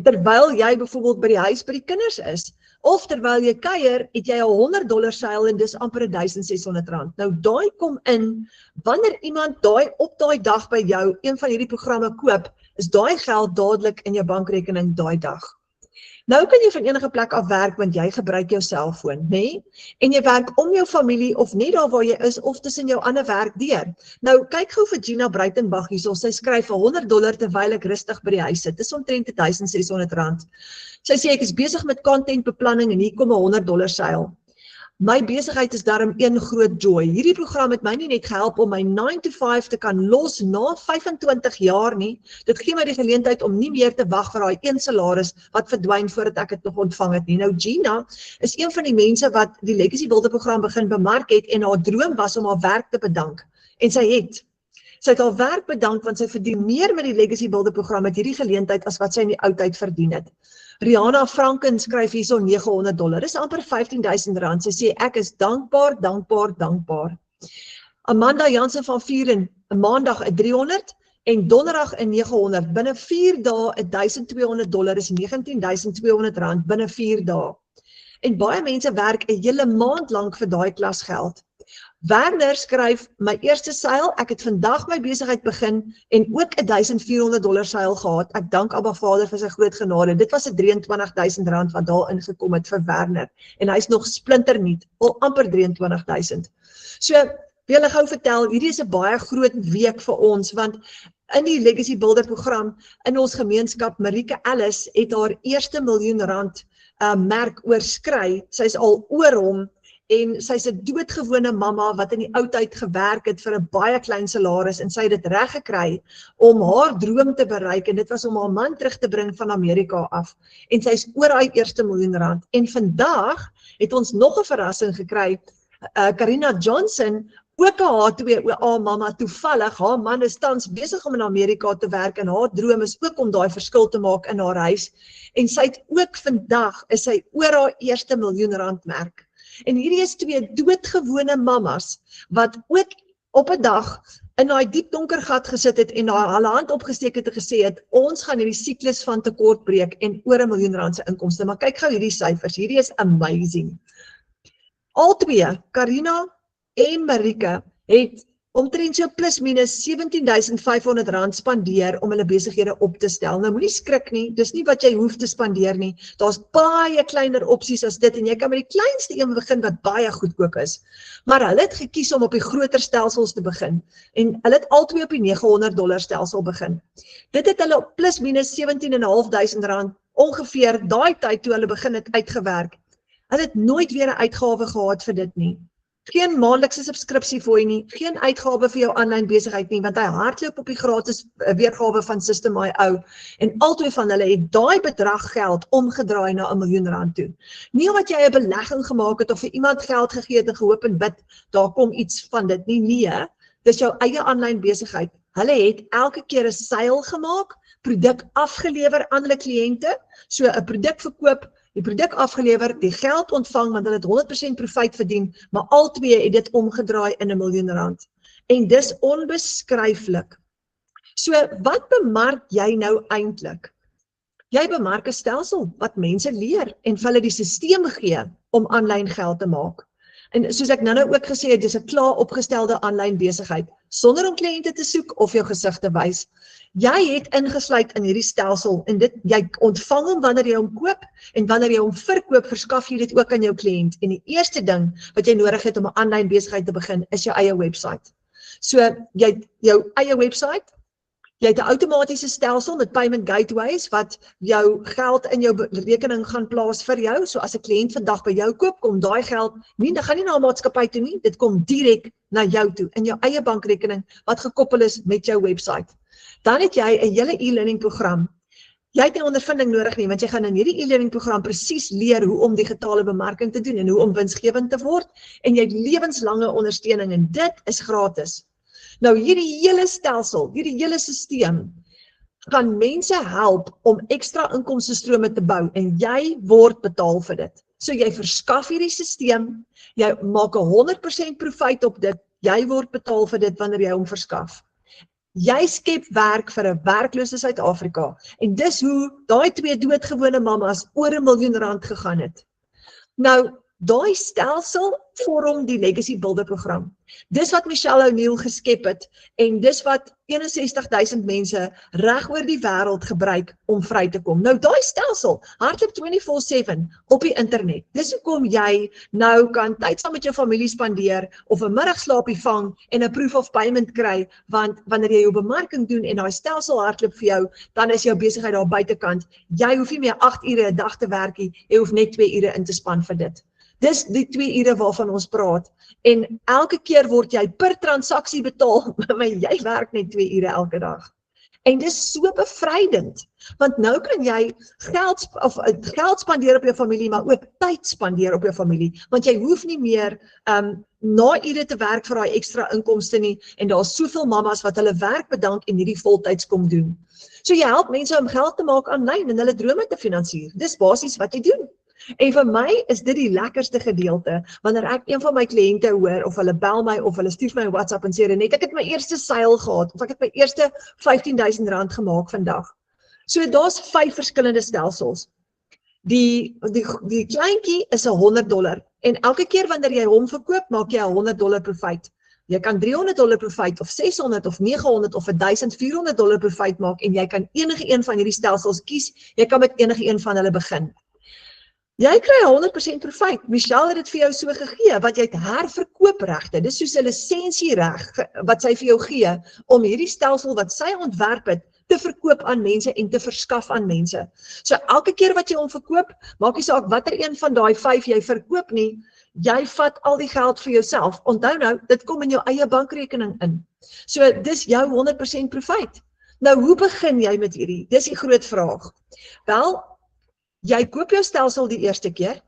A: terwyl jy byvoorbeeld by die huis by die kinders is, of terwyl jy kuier, het jy $100 seil en dis amper R1,600. Nou daai kom in, wanneer iemand op daai dag by jou een van hierdie programme koop, is daai geld dadelik in jou bankrekening daai dag. Nou kan jy van enige plek af werk, want jy gebruik jou selfoon, nee? En jy werk om jou familie, of net daar waar jy is, of tussen jou ander werk deur. Nou, kyk gou vir Gina Breitenbach hierso, sy skryf $100 terwyl ek rustig by die huis sit, dis omtrent R1,600. Sy sê, ek is besig met contentbeplanning en hier kom $100 seil. My besigheid is daarom een groot joy. Hierdie program het my nie net gehelp om my 9 to 5 te kan los na 25 jaar nie. Dit gee my die geleentheid om nie meer te wag vir daai een salaris wat verdwyn voordat ek dit nog ontvang het nie. Nou Gina is een van die mense wat die Legacy Builder program begin bemark het en haar droom was om haar werk te bedank. En sy het haar werk bedank want sy verdien meer met die Legacy Builder program met hierdie geleentheid as wat sy in die oudheid verdien het. Rihanna Franken skryf hierso $900, dis amper R15.000. Sy sê ek is dankbaar. Amanda Jansen van Vuren, 'n maandag $300 en donderdag $900. Binne 4 dae $1,200 is R19.200 binne 4 dae. En baie mense werk 'n hele maand lank vir daai klas geld. Werner skryf, my eerste seil, ek het vandag my besigheid begin en ook $1,400 seil gehad. Ek dank Abba Vader vir sy groot genade. Dit was R23.000 wat daar ingekom het vir Werner. En hy is nog splinternuut, al amper $23.000. So, wil julle gou vertel, hierdie is 'n baie groot week vir ons, want in die Legacy Builder program, in ons gemeenskap, Marike Ellis het haar eerste R1 miljoen merk oorskry. Sy is al oor hom, en sy is 'n doodgewone mamma wat in die oudheid gewerk het vir 'n baie klein salaris en sy het dit reg gekry om haar droom te bereik en dit was om haar man terug te bring van Amerika af. En sy is oor haar eerste R1 miljoen. En vandag het ons nog 'n verrassing gekry. Karina Johnson, ook 'n H2OA mamma, toevallig, haar man is tans besig om in Amerika te werk en haar droom is ook om daai verskil te maak in haar huis. En sy het ook vandag, is sy oor haar eerste R1 miljoen merk. En hierdie is 2 doodgewone mammas, wat ook op 'n dag in daai diep donker gat gesit het en hulle hand opgesteek het en gesê het, ons gaan hierdie siklus van tekort breek en oor 1 miljoen rand se inkomste. Maar kyk gou hierdie syfers, hierdie is amazing. Al twee, Karina en Marika, het omtrent so plus minus R17.500 spandeer om hulle besighede op te stel. Nou moenie skrik nie, dis nie wat jy hoef te spandeer nie. Daar's baie kleiner opsies as dit en jy kan met die kleinste een begin wat baie goedkoop is. Maar hulle het gekies om op die groter stelsels te begin en hulle het albei op die $900 stelsel begin. Dit het hulle op plus minus R17.500 ongeveer daai tyd toe hulle begin het uitgewerk. Hulle het nooit weer 'n uitgawe gehad vir dit nie. Geen maandelikse subskripsie vir jy nie, geen uitgawe vir jou aanlyn besigheid nie, want hy hardloop op die gratis weergawe van System IO en albei van hulle het daai bedrag geld omgedraai na R1 miljoen toe. Nie omdat jy 'n belegging gemaak het of vir iemand geld gegee het en gehoop en bid, daar kom iets van dit nie, nee, dis jou eie aanlyn besigheid. Hulle het elke keer 'n seil gemaak, produk afgelewer aan hulle kliënte, so 'n produk verkoop, die produk afgelewer, die geld ontvang, want hulle het 100% profijt verdien, maar al twee het dit omgedraai in R1 miljoen. En dis onbeskryflik. So, wat bemark jy nou eintlik? Jy bemark 'n stelsel wat mense leer en vir hulle die sisteem gee om aanlyn geld te maak. En soos ek nou ook gesê het, dis 'n klaar opgestelde aanlyn besigheid, sonder om kliënte te soek of jou gesig te wys. Jy het ingesluit in hierdie stelsel en jy ontvang hom wanneer jy hom koop en wanneer jy hom verkoop, verskaf jy dit ook aan jou kliënt. En die eerste ding wat jy nodig het om 'n aanlyn besigheid te begin, is jou eie website. So, jy het jou eie website, jy het 'n outomatiese stelsel met payment gateways wat jou geld in jou rekening gaan plaas vir jou. So as 'n kliënt vandag by jou koop, kom daai geld dit gaan nie na 'n maatskappy toe nie, dit kom direk na jou toe in jou eie bankrekening wat gekoppel is met jou website. Dan het jy 'n hele e-learning program. Jy het nie ondervinding nodig nie, want jy gaan in hierdie e-learning program presies leer hoe om digitale bemarking te doen en hoe om winsgewend te word en jy het lewenslange ondersteuning en dit is gratis. Nou hierdie hele stelsel, hierdie hele stelsel gaan mense help om ekstra inkomstestrome te bou en jy word betaal vir dit. So jy verskaf hierdie stelsel, jy maak 100% profijt op dit, jy word betaal vir dit wanneer jy hom verskaf. Jy skep werk vir 'n werklose Suid-Afrika en dis hoe daai twee doodgewone mammas oor R1 miljoen gegaan het. Nou, daai stelsel vorm die Legacy Builder program. Dis wat Michelle O'Neil geskep het en dis wat 61,000 mense reg oor die wêreld gebruik om vry te kom. Nou daai stelsel hardloop 24/7 op die internet. Dis hoekom jy nou kan tyd saam met jou familie spandeer of 'n middagslaapie vang en 'n proof of payment kry, want wanneer jy jou bemarking doen en daai stelsel hardloop vir jou, dan is jou besigheid daar buitekant. Jy hoef nie meer 8 ure 'n dag te werk nie, jy hoef net 2 ure in te span vir dit. Dis die 2 ure waarvan ons praat en elke keer word jy per transaksie betaal, maar jy werk net 2 ure elke dag. En dis so bevrydend, want nou kan jy geld spandeer op jou familie, maar ook tyd spandeer op jou familie, want jy hoef nie meer na ure te werk vir daai ekstra inkomste nie, en daar is soveel mammas wat hulle werk bedank en hierdie voltyds kom doen. So jy help mense om geld te maak aanlyn en hulle drome te finansier, dis basies wat jy doen. En vir my is dit die lekkerste gedeelte, wanneer ek een van my kliënte hoor, of hulle bel my, of hulle stuur my WhatsApp en sê, Renet, ek het my eerste seil gehad, of ek het my eerste R15.000 gemaak vandag. So daar's 5 verskillende stelsels. Die kleintjie is $100, en elke keer wanneer jy hom verkoop, maak jy $100 profijt. Jy kan $300 profijt, of 600, of 900, of $1,400 profijt maak, en jy kan enige een van hierdie stelsels kies, jy kan met enige een van hulle begin. Jy kry 100% profijt. Michelle het dit vir jou so gegee, wat jy het herverkoopregte. Dis soos 'n lisensiereg wat sy vir jou gee, om hierdie stelsel wat sy ontwerp het, te verkoop aan mense en te verskaf aan mense. So elke keer wat jy hom verkoop, maak nie saak watter een van daai 5 jy verkoop nie, jy vat al die geld vir jouself. Onthou nou, dit kom in jou eie bankrekening in. So dis jou 100% profijt. Nou hoe begin jy met hierdie? Dis die groot vraag. Wel, jy koop jou stelsel die eerste keer,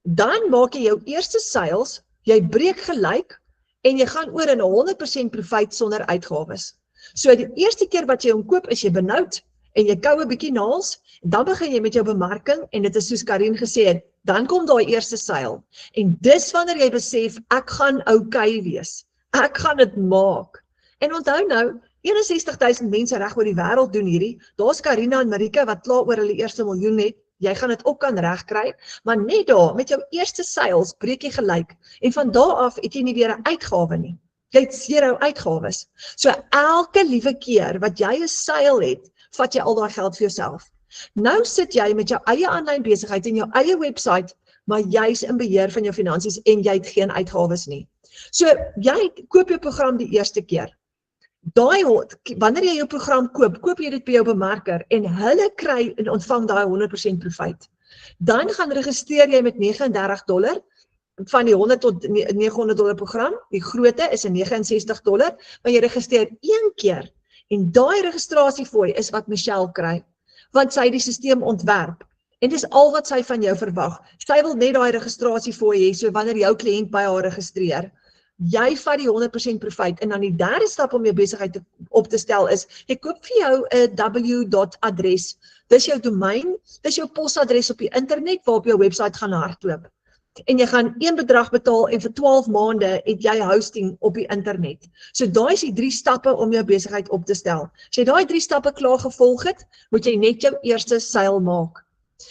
A: dan maak jy jou eerste sales, jy breek gelyk en jy gaan oor in 100% profijt sonder uitgawes. So die eerste keer wat jy hom koop, is jy benoud en jy kou 'n bietjie naels, en dan begin jy met jou bemarking en dit is soos Karin gesê het, dan kom daai eerste seil. En dis wanneer jy besef, ek gaan okay wees. Ek gaan dit maak. En onthou nou, 61.000 mense reg oor die wêreld doen hierdie. Daar's Karina en Marika wat klaar oor hulle eerste miljoen het. Jy gaan dit ook kan regkry, maar net daar met jou eerste sales breek jy gelyk en van daar af het jy nie weer 'n uitgawe nie. Jy het 0 uitgawes. So elke liewe keer wat jy 'n sale het, vat jy al daai geld vir jouself. Nou sit jy met jou eie aanlyn besigheid en jou eie webwerf, maar jy's in beheer van jou finansies en jy het geen uitgawes nie. So jy koop jou program die eerste keer. Wanneer jy jou program koop jy dit by jou bemarker en hulle kry en ontvang daai 100% profiet. Dan gaan registreer jy met $39 van die $100 tot $900 program. Die grootte is $69, maar jy registreer 1 keer en daai registrasiefooi is wat Michelle kry, want sy die stelsel ontwerp. En dis al wat sy van jou verwag. Sy wil net daai registrasiefooi hê, so wanneer jou kliënt by haar registreer, jy vat die 100% profiet en dan die derde stap om jou besigheid op te stel is, jy koop vir jou 'n w.adres. Dis jou domein, dis jou posadres op die internet waarop jou webwerf gaan hardloop. En jy gaan een bedrag betaal en vir 12 maande het jy hosting op die internet. So daai is die 3 stappe om jou besigheid op te stel. As jy daai 3 stappe klaar gevolg het, moet jy net jou eerste seil maak.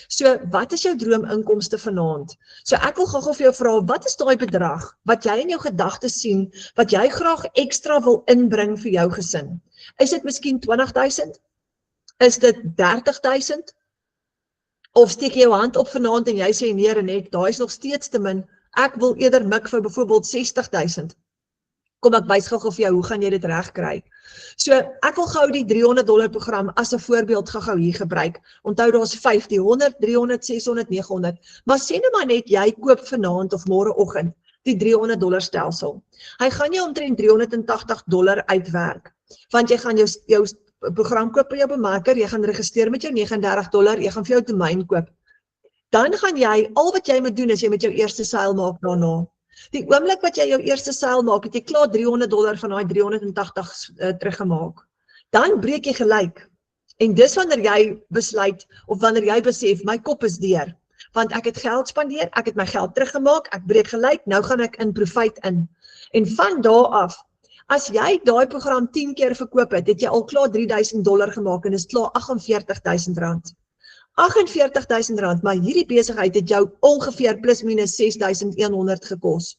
A: So, wat is jou droominkomste vanaand? So, ek wil gou vir jou vra, wat is daai bedrag wat jy in jou gedagtes sien, wat jy graag ekstra wil inbring vir jou gesin? Is dit miskien 20.000? Is dit 30.000? Of steek jy jou hand op vanaand en jy sê nee Renet, daai is nog steeds te min. Ek wil eerder mik vir byvoorbeeld 60.000. Kom ek wys gou vir jou, hoe gaan jy dit regkry? So, ek wil gou die $300 program as 'n voorbeeld gou hier gebruik. Onthou daar's 5, die 100, 300, 600, 900. Maar sê nou maar net jy koop vanaand of môreoggend die $300 stelsel. Hy gaan jou omtrent $380 uitwerk, want jy gaan jou program koop by jou bemarker, jy gaan registreer met jou $39, jy gaan vir jou domein koop. Dan gaan jy, al wat jy moet doen is jy met jou eerste seil maak daarna. Die oomblik wat jy jou eerste seil maak, het jy klaar $300 van daai 380 teruggemaak. Dan breek jy gelyk. En dis wanneer jy besluit, of wanneer jy besef, my kop is deur. Want ek het geld spandeer, ek het my geld teruggemaak, ek breek gelyk, nou gaan ek in profiet in. En van daar af, as jy daai program 10 keer verkoop het, het jy al klaar $3,000 gemaak en dis klaar R48.000. R48.000, maar hierdie besigheid het jou ongeveer plus minus 6.100 gekos.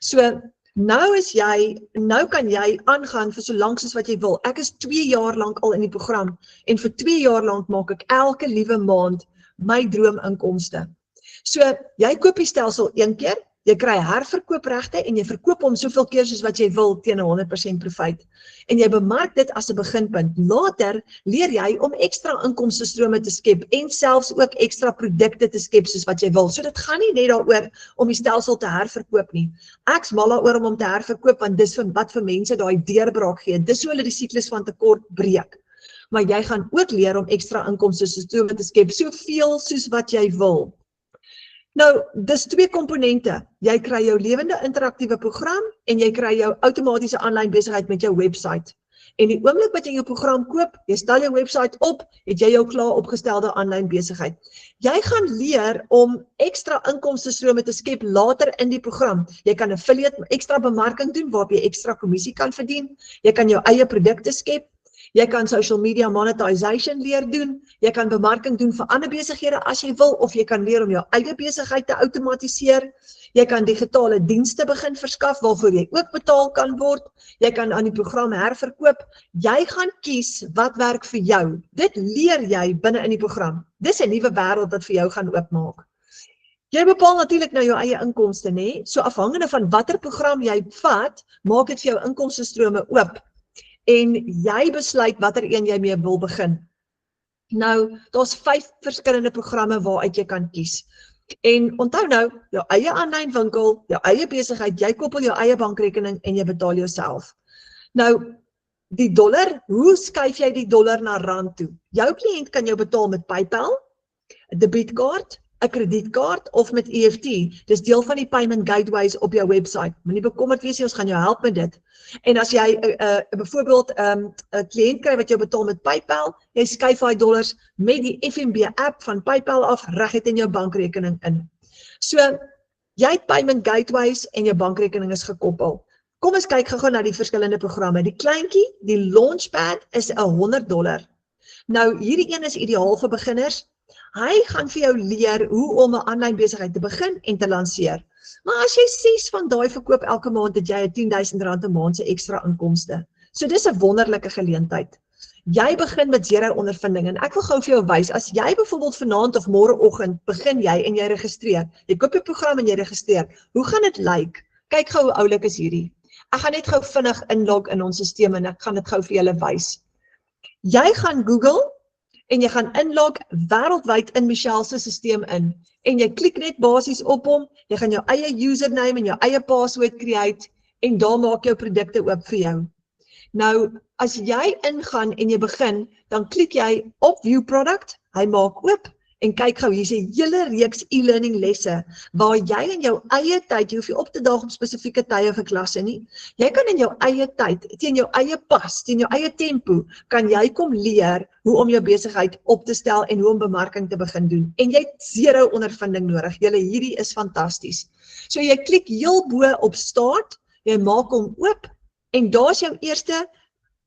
A: So, nou kan jy aangaan vir so lank soos wat jy wil. Ek is 2 jaar lank al in die program en vir 2 jaar lank maak ek elke liewe maand my droominkomste. So, jy koop die stelsel 1 keer, jy kry herverkoopregte en jy verkoop hom soveel keer soos wat jy wil teen 100% profiet. En jy bemark dit as 'n beginpunt. Later leer jy om ekstra inkomstestrome te skep en selfs ook ekstra produkte te skep soos wat jy wil. So dit gaan nie net daaroor om die stelsel te herverkoop nie. Ek's mal daaroor om hom te herverkoop want dis wat vir mense daai deurbraak gee. Dis hoe hulle die siklus van tekort breek. Maar jy gaan ook leer om ekstra inkomstestrome te skep, soveel soos wat jy wil. Nou, dis 2 komponente. Jy kry jou lewende interaktiewe program en jy kry jou outomatiese aanlyn besigheid met jou webwerf. En die oomblik wat jy jou program koop, jy stel jou webwerf op, het jy jou klaar opgestelde aanlyn besigheid. Jy gaan leer om ekstra inkomstestrome te skep later in die program. Jy kan affiliate, ekstra bemarking doen waarop jy ekstra kommissie kan verdien. Jy kan jou eie produkte skep. Jy kan social media monetization leer doen, jy kan bemarking doen vir ander besighede as jy wil, of jy kan leer om jou eie besigheid te outomatiseer, jy kan digitale dienste begin verskaf, waarvoor jy ook betaal kan word, jy kan aan die program herverkoop, jy gaan kies wat werk vir jou, dit leer jy binne in die program, dis 'n nuwe wêreld wat vir jou gaan oopmaak. Jy bepaal natuurlik nou jou eie inkomste, nê? So afhangende van watter program jy vat, maak dit vir jou inkomstestrome oop. En jy besluit watter een jy mee wil begin. Nou, daar's 5 verskillende programme waaruit jy kan kies. En onthou nou, jou eie aanlyn winkel, jou eie besigheid, jy koppel jou eie bankrekening en jy betaal jouself. Nou, die dollar, hoe skuif jy die dollar na rand toe? Jou kliënt kan jou betaal met PayPal, 'n debietkaart, 'n kredietkaart of met EFT. Dis deel van die payment gateways op jou webwerf. Moenie bekommerd wees nie, ons gaan jou help met dit. En as jy byvoorbeeld 'n kliënt kry wat jou betaal met PayPal, jy skuif daai dollars met die FNB app van PayPal af reguit in jou bankrekening in. So, jy het payment gateways en jou bankrekening is gekoppel. Kom ons kyk gou na die verskillende programme. Die kleintjie, die Launchpad is $100. Nou, hierdie een is ideaal vir beginners. Hy gaan vir jou leer hoe om 'n aanlyn besigheid te begin en te lanseer. Maar as jy 6 van daai verkoop elke maand, het jy R10,000 'n maand se ekstra inkomste. So dis 'n wonderlike geleentheid. Jy begin met 0 ondervinding en ek wil gou vir jou wys, as jy byvoorbeeld vanaand of môreoggend begin jy en jy registreer. Jy koop jou program en jy registreer. Hoe gaan dit lyk? Kyk gou hoe oulik is hierdie. Ek gaan net gou vinnig inlog in ons stelsel en ek gaan dit gou vir julle wys. Jy gaan Google en jy gaan inlog wêreldwyd in Michelle se stelsel in en jy klik net basies op hom, jy gaan jou eie username en jou eie password create en daar maak jou produkte oop vir jou. Nou, as jy ingaan en jy begin, dan klik jy op View Product, hy maak oop en kyk gou, hier is 'n hele reeks e-learning lesse waar jy in jou eie tyd, jy hoef nie op te daag op spesifieke tye vir klasse nie. Jy kan in jou eie tyd, teen jou eie pas, teen jou eie tempo, kan jy kom leer hoe om jou besigheid op te stel en hoe om bemarking te begin doen. En jy het 0 ondervinding nodig. Julle, hierdie is fantasties. So jy klik heel bo op Start, jy maak hom oop en daar's jou eerste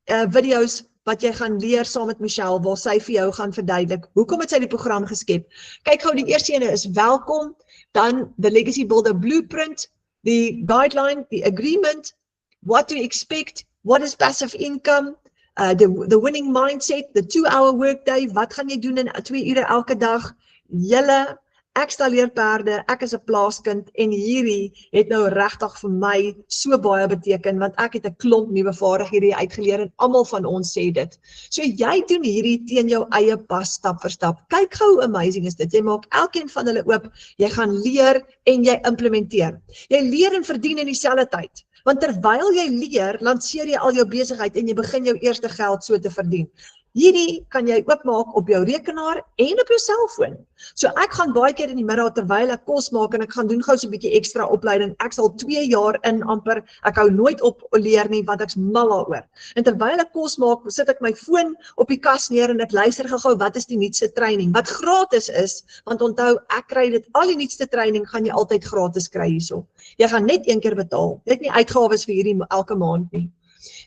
A: video's wat jy gaan leer saam met Michelle, waar sy vir jou gaan verduidelik, hoekom het sy die program geskep. Kyk gou, die eerste ene is welkom, dan the Legacy Builder Blueprint, die guideline, die agreement, what to expect, what is passive income, the winning mindset, the 2-hour workday, wat gaan jy doen in 2 ure elke dag, julle, ek stalleer perde, ek is 'n plaaskind en hierdie het nou regtig vir my so baie beteken want ek het 'n klomp nuwe vaardighede uitgeleer en almal van ons sê dit. So jy doen hierdie teen jou eie pas stap vir stap. Kyk gou hoe amazing is dit. Jy maak elkeen van hulle oop, jy gaan leer en jy implementeer. Jy leer en verdien in dieselfde tyd. Want terwyl jy leer, lanseer jy al jou besigheid en jy begin jou eerste geld so te verdien. Hierdie kan jy oopmaak op jou rekenaar en op jou selfoon. So ek gaan baie keer in die middag terwyl ek kos maak en ek gaan doen gou so 'n bietjie ekstra opleiding. Ek sal 2 jaar in amper, ek hou nooit op leer nie want ek's mal daaroor. En terwyl ek kos maak, sit ek my foon op die kas neer en ek luister gou wat is die nuutste training wat gratis is, want onthou ek kry dit al die nuutste training gaan jy altyd gratis kry hierso. Jy gaan net een keer betaal. Jy het nie uitgawes vir hierdie elke maand nie.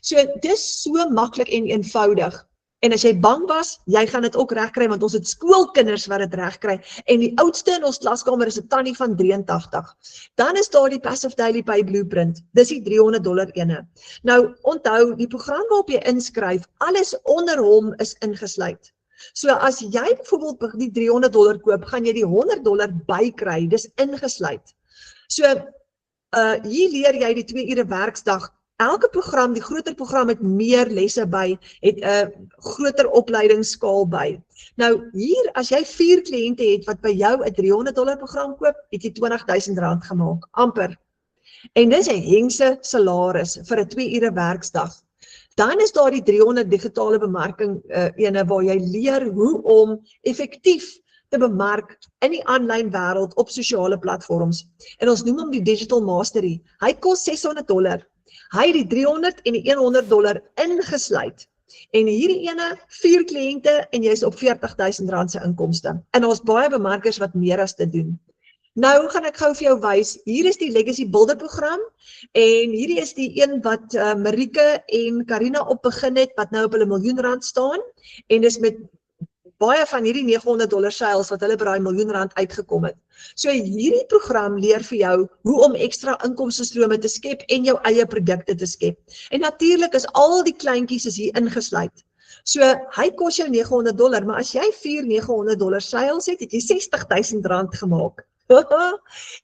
A: So dis so maklik en eenvoudig. En as jy bang was, jy gaan dit ook regkry want ons het skoolkinders wat dit regkry en die oudste in ons klaskamer is 'n tannie van 83. Dan is daar die Passive Daily Pay Blueprint. Dis die $300 ene. Nou onthou, die program waarop jy inskryf, alles onder hom is ingesluit. So as jy byvoorbeeld die $300 koop, gaan jy die $100 bykry, dis ingesluit. So hier leer jy die 2 ure werksdag. Elke program, die groter program het meer lesse by, het 'n groter opleidingsskaal by. Nou hier, as jy 4 kliënte het wat by jou 'n $300 program koop, het jy R20,000 gemaak, amper. En dis 'n hengse salaris vir 'n 2 ure werksdag. Dan is daar die 300 digitale bemarking ene waar jy leer hoe om effektief te bemark in die aanlyn wêreld op sosiale platforms. En ons noem hom die Digital Mastery. Hy kos $600. Hy het die 300 en die $100 ingesluit. En hierdie ene, 4 kliënte en jy is op R40,000 se inkomste. En ons baie bemarkers wat meer as dit doen. Nou gaan ek gou vir jou wys, hier is die Legacy Builder program en hierdie is die een wat Marike en Karina op begin het, wat nou op hulle R1 miljoen staan en dis met baie van hierdie $900 sales wat hulle by daai R1 miljoen uitgekom het. So hierdie program leer vir jou hoe om ekstra inkomstestrome te skep en jou eie produkte te skep. En natuurlik is al die kleintjies is hier ingesluit. So hy kos jou $900, maar as jy 4 $900 sales het, het jy R60,000 gemaak.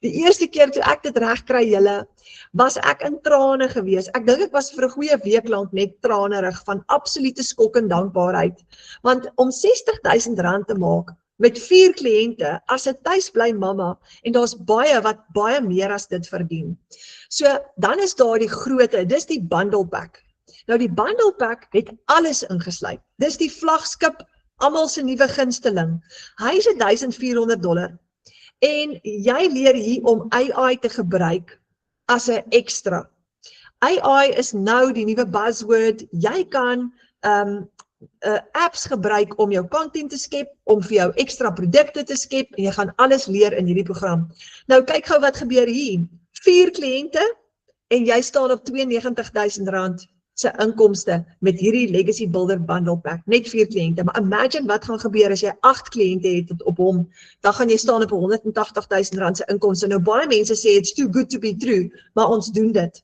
A: Die eerste keer toe ek dit reg kry julle, was ek in trane gewees. Ek dink ek was vir 'n goeie week lank net tranerig van absolute skok en dankbaarheid. Want om R60,000 te maak met 4 kliënte as 'n tuisbly mamma en daar's baie wat baie meer as dit verdien. So dan is daar die grootte, dis die bundle pack. Nou die bundle pack het alles ingesluit. Dis die vlaggenskap, almal se nuwe gunsteling. Hy is $1,400. En jy leer hier om AI te gebruik as 'n ekstra. AI is nou die nuwe buzzword. Jy kan apps gebruik om jou content te skep, om vir jou ekstra produkte te skep en jy gaan alles leer in hierdie program. Nou kyk gou wat gebeur hier. 4 kliënte en jy staan op R92,000 se inkomste met hierdie Legacy Builder Bundle Pack, net 4 kliënte, maar imagine wat gaan gebeur as jy 8 kliënte het op hom, dan gaan jy staan op R180,000 se inkomste. Nou baie mense sê it's too good to be true, maar ons doen dit.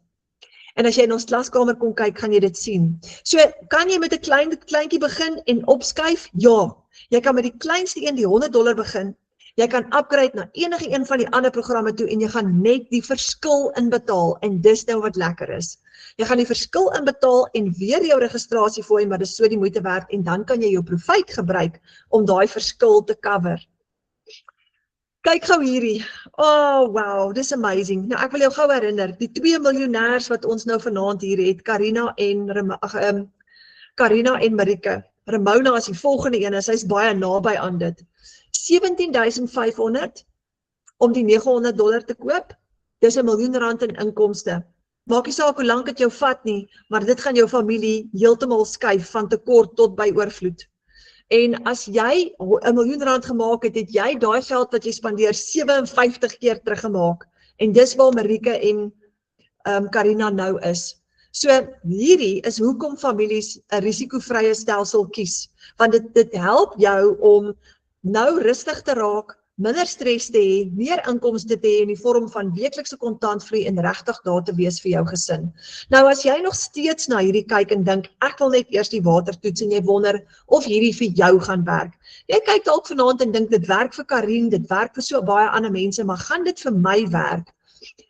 A: En as jy in ons klaskamer kom kyk, gaan jy dit sien. So, kan jy met 'n kleintjie begin en opskuif? Ja. Jy kan met die kleinste een, die $100 begin. Jy kan upgrade na enige een van die ander programme toe en jy gaan net die verskil inbetaal en dis nou wat lekker is. Jy gaan die verskil inbetaal en weer jou registrasie fooi, maar dis so die moeite werd en dan kan jy jou profijt gebruik om daai verskil te cover. Kyk gou hierdie. Oh, wow, dis amazing. Nou ek wil jou gou herinner, die 2 miljonêers wat ons nou vanaand hier het, Karina en Marike. Ramona is die volgende een, sy is baie naby aan dit. 17,500 om die $900 te koop, dis R1 miljoen in inkomste. Maak nie saak hoe lank dit jou vat nie, maar dit gaan jou familie heeltemal skuif van tekort tot by oorvloed. En as jy R1 miljoen gemaak het, het jy daai geld wat jy spandeer 57 keer teruggemaak. En dis waar Marike en Karina nou is. So hierdie is hoekom families 'n risikovrye stelsel kies, want dit help jou om nou rustig te raak, minder stres te hê, meer inkomste te hê in die vorm van weeklikse kontantvloei en regtig daar te wees vir jou gesin. Nou as jy nog steeds na hierdie kyk en dink, ek wil net eers die water toets en jy wonder of hierdie vir jou gaan werk. Jy kyk dalk vanaand en dink dit werk vir Karin, dit werk vir so baie ander mense, maar gaan dit vir my werk?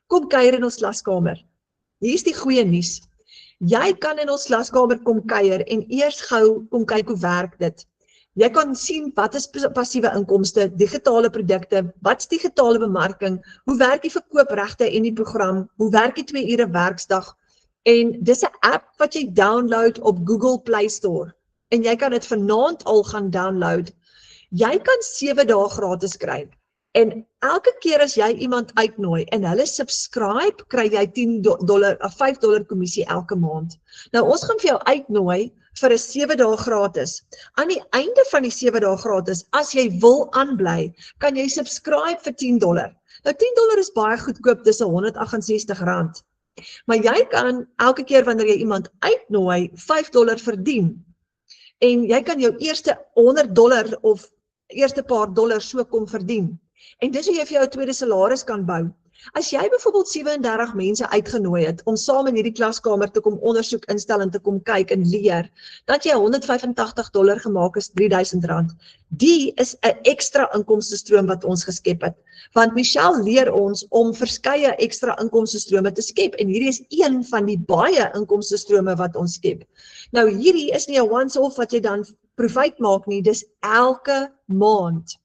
A: Kom kuier in ons klaskamer. Hier is die goeie nuus. Jy kan in ons klaskamer kom kuier en eers gou kom kyk hoe werk dit. Jy kan sien wat is passiewe inkomste, digitale produkte, wat is digitale bemarking, hoe werk die verkoopregte en die program, hoe werk die 2 ure werksdag, en dis 'n app wat jy download op Google Play Store, en jy kan dit vanaand al gaan download. Jy kan 7 dae gratis kry, en elke keer as jy iemand uitnooi en hulle subscribe, kry jy $5 kommissie elke maand. Nou ons gaan vir jou uitnooi vir 'n 7 dae gratis. Aan die einde van die 7 dae gratis, as jy wil aanbly, kan jy subscribe vir $10. Nou $10 is baie goedkoop, dis R168. Maar jy kan elke keer wanneer jy iemand uitnooi, $5 verdien. En jy kan jou eerste $100 of eerste paar dollars so kom verdien. En dis hoe jy vir jou 'n tweede salaris kan bou. As jy byvoorbeeld 37 mense uitgenooi het om saam in hierdie klaskamer te kom ondersoek instel en te kom kyk en leer, dat jy $185 gemaak is R3,000. Die is 'n ekstra inkomstestroom wat ons geskep het. Want Michelle leer ons om verskeie ekstra inkomstestrome te skep en hierdie is een van die baie inkomstestrome wat ons skep. Nou hierdie is nie 'n once-off wat jy dan profijt maak nie, dis elke maand.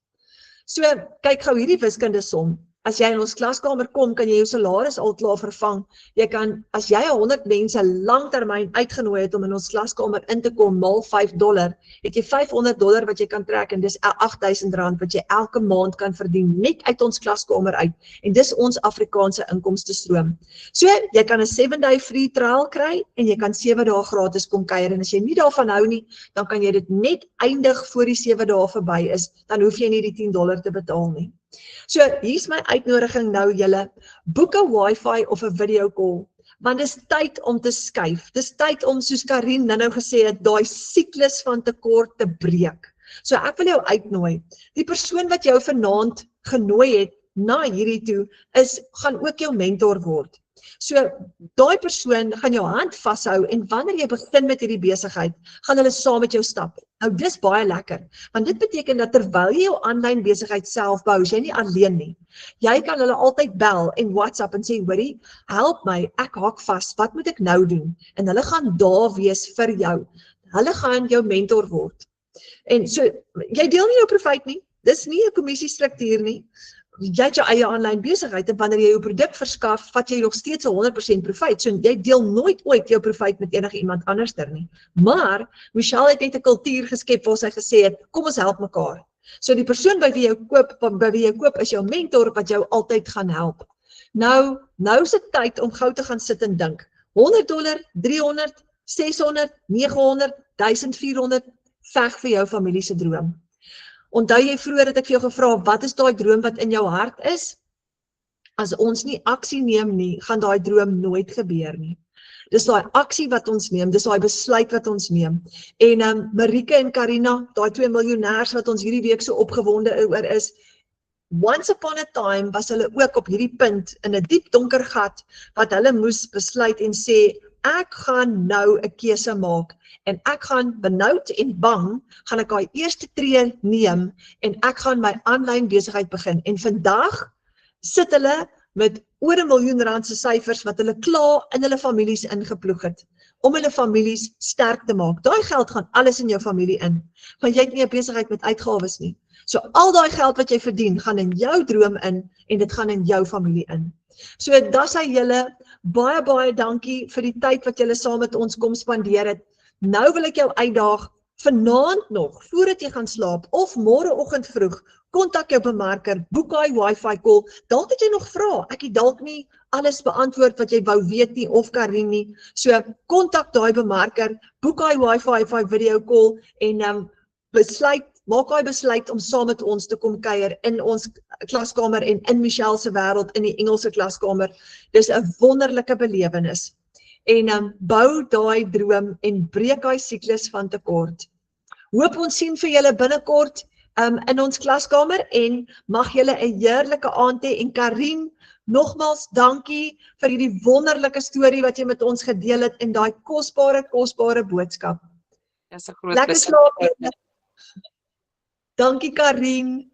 A: So, kyk gou hierdie wiskunde som. As jy in ons klaskamer kom, kan jy jou salaris al klaar vervang. Jy kan, as jy 100 mense langtermyn uitgenooi het om in ons klaskamer in te kom, mal $5, het jy $500 wat jy kan trek en dis R8,000 wat jy elke maand kan verdien, net uit ons klaskamer uit. En dis ons Afrikaanse inkomstestroom. So, jy kan 'n 7-day free trial kry en jy kan 7 dae gratis kom kuier. En as jy nie daarvan hou nie, dan kan jy dit net eindig voor die 7 dae verby is. Dan hoef jy nie die $10 te betaal nie. So, hier's my uitnodiging nou julle, boek 'n wifi of 'n video call, want dis tyd om te skuif, dis tyd om, soos Karin nou gesê het, daai siklus van tekort te breek. So ek wil jou uitnooi, die persoon wat jou vanaand genooi het na hierdie toe, gaan ook jou mentor word. So, daai persoon gaan jou hand vashou en wanneer jy begin met hierdie besigheid, gaan hulle saam met jou stap. Nou, dis baie lekker, want dit beteken dat terwyl jy jou aanlyn besigheid self bou, is jy nie alleen nie. Jy kan hulle altyd bel en WhatsApp en sê, hoorie, help my, ek haak vas, wat moet ek nou doen? En hulle gaan daar wees vir jou. Hulle gaan jou mentor word. En so, jy deel nie jou profijt nie, dis nie 'n kommissiestruktuur nie. Jy het jou eie aanlyn besigheid en wanneer jy jou produk verskaf, vat jy nog steeds 100% profijt. So jy deel nooit ooit jou profijt met enige iemand anderster nie. Maar Michelle het net 'n kultuur geskep waar sy gesê het, kom ons help mekaar. So die persoon by wie jy koop is jou mentor wat jou altyd gaan help. Nou is dit tyd om gou te gaan sit en dink. $100, $300, $600, $900, $1,400, veg vir jou familie se droom. Onthou jy vroeër het ek vir jou gevra, wat is daai droom wat in jou hart is? As ons nie aksie neem nie, gaan daai droom nooit gebeur nie. Dis daai aksie wat ons neem, dis daai besluit wat ons neem. En Marike en Karina, daai 2 miljonêers wat ons hierdie week so opgewonde oor is, once upon a time was hulle ook op hierdie punt in 'n diep donker gat wat hulle moes besluit en sê, ek gaan nou 'n keuse maak en ek gaan benoud en bang, gaan ek daai eerste tree neem en ek gaan my aanlyn besigheid begin. En vandag sit hulle met oor R1 miljoen se syfers wat hulle klaar in hulle families ingeploeg het, om hulle families sterk te maak. Daai geld gaan alles in jou familie in, want jy het nie 'n besigheid met uitgawes nie. So al daai geld wat jy verdien, gaan in jou droom in en dit gaan in jou familie in. So dis hy julle, baie dankie vir die tyd wat julle saam met ons kom spandeer het. Nou wil ek jou uitdaag, vanaand nog, voordat jy gaan slaap, of môreoggend vroeg, kontak jou bemarker, boek daai wifi call, dalk het jy nog vrae, ek het dalk nie alles beantwoord wat jy wou weet nie, of Karin nie, so kontak daai bemarker, boek daai wifi video call, en maak daai besluit om saam met ons te kom kuier in ons klaskamer en in Michelle se wêreld in die Engelse klaskamer. Dis 'n wonderlike belewenis. En bou daai droom en breek daai siklus van tekort. Hoop ons sien vir julle binnekort in ons klaskamer en mag julle 'n heerlike aand hê. En Karin, nogmaals dankie vir hierdie wonderlike storie wat jy met ons gedeel het en daai kosbare boodskap.
B: Dis 'n groot
A: Lekker slaap. Dankie Karin.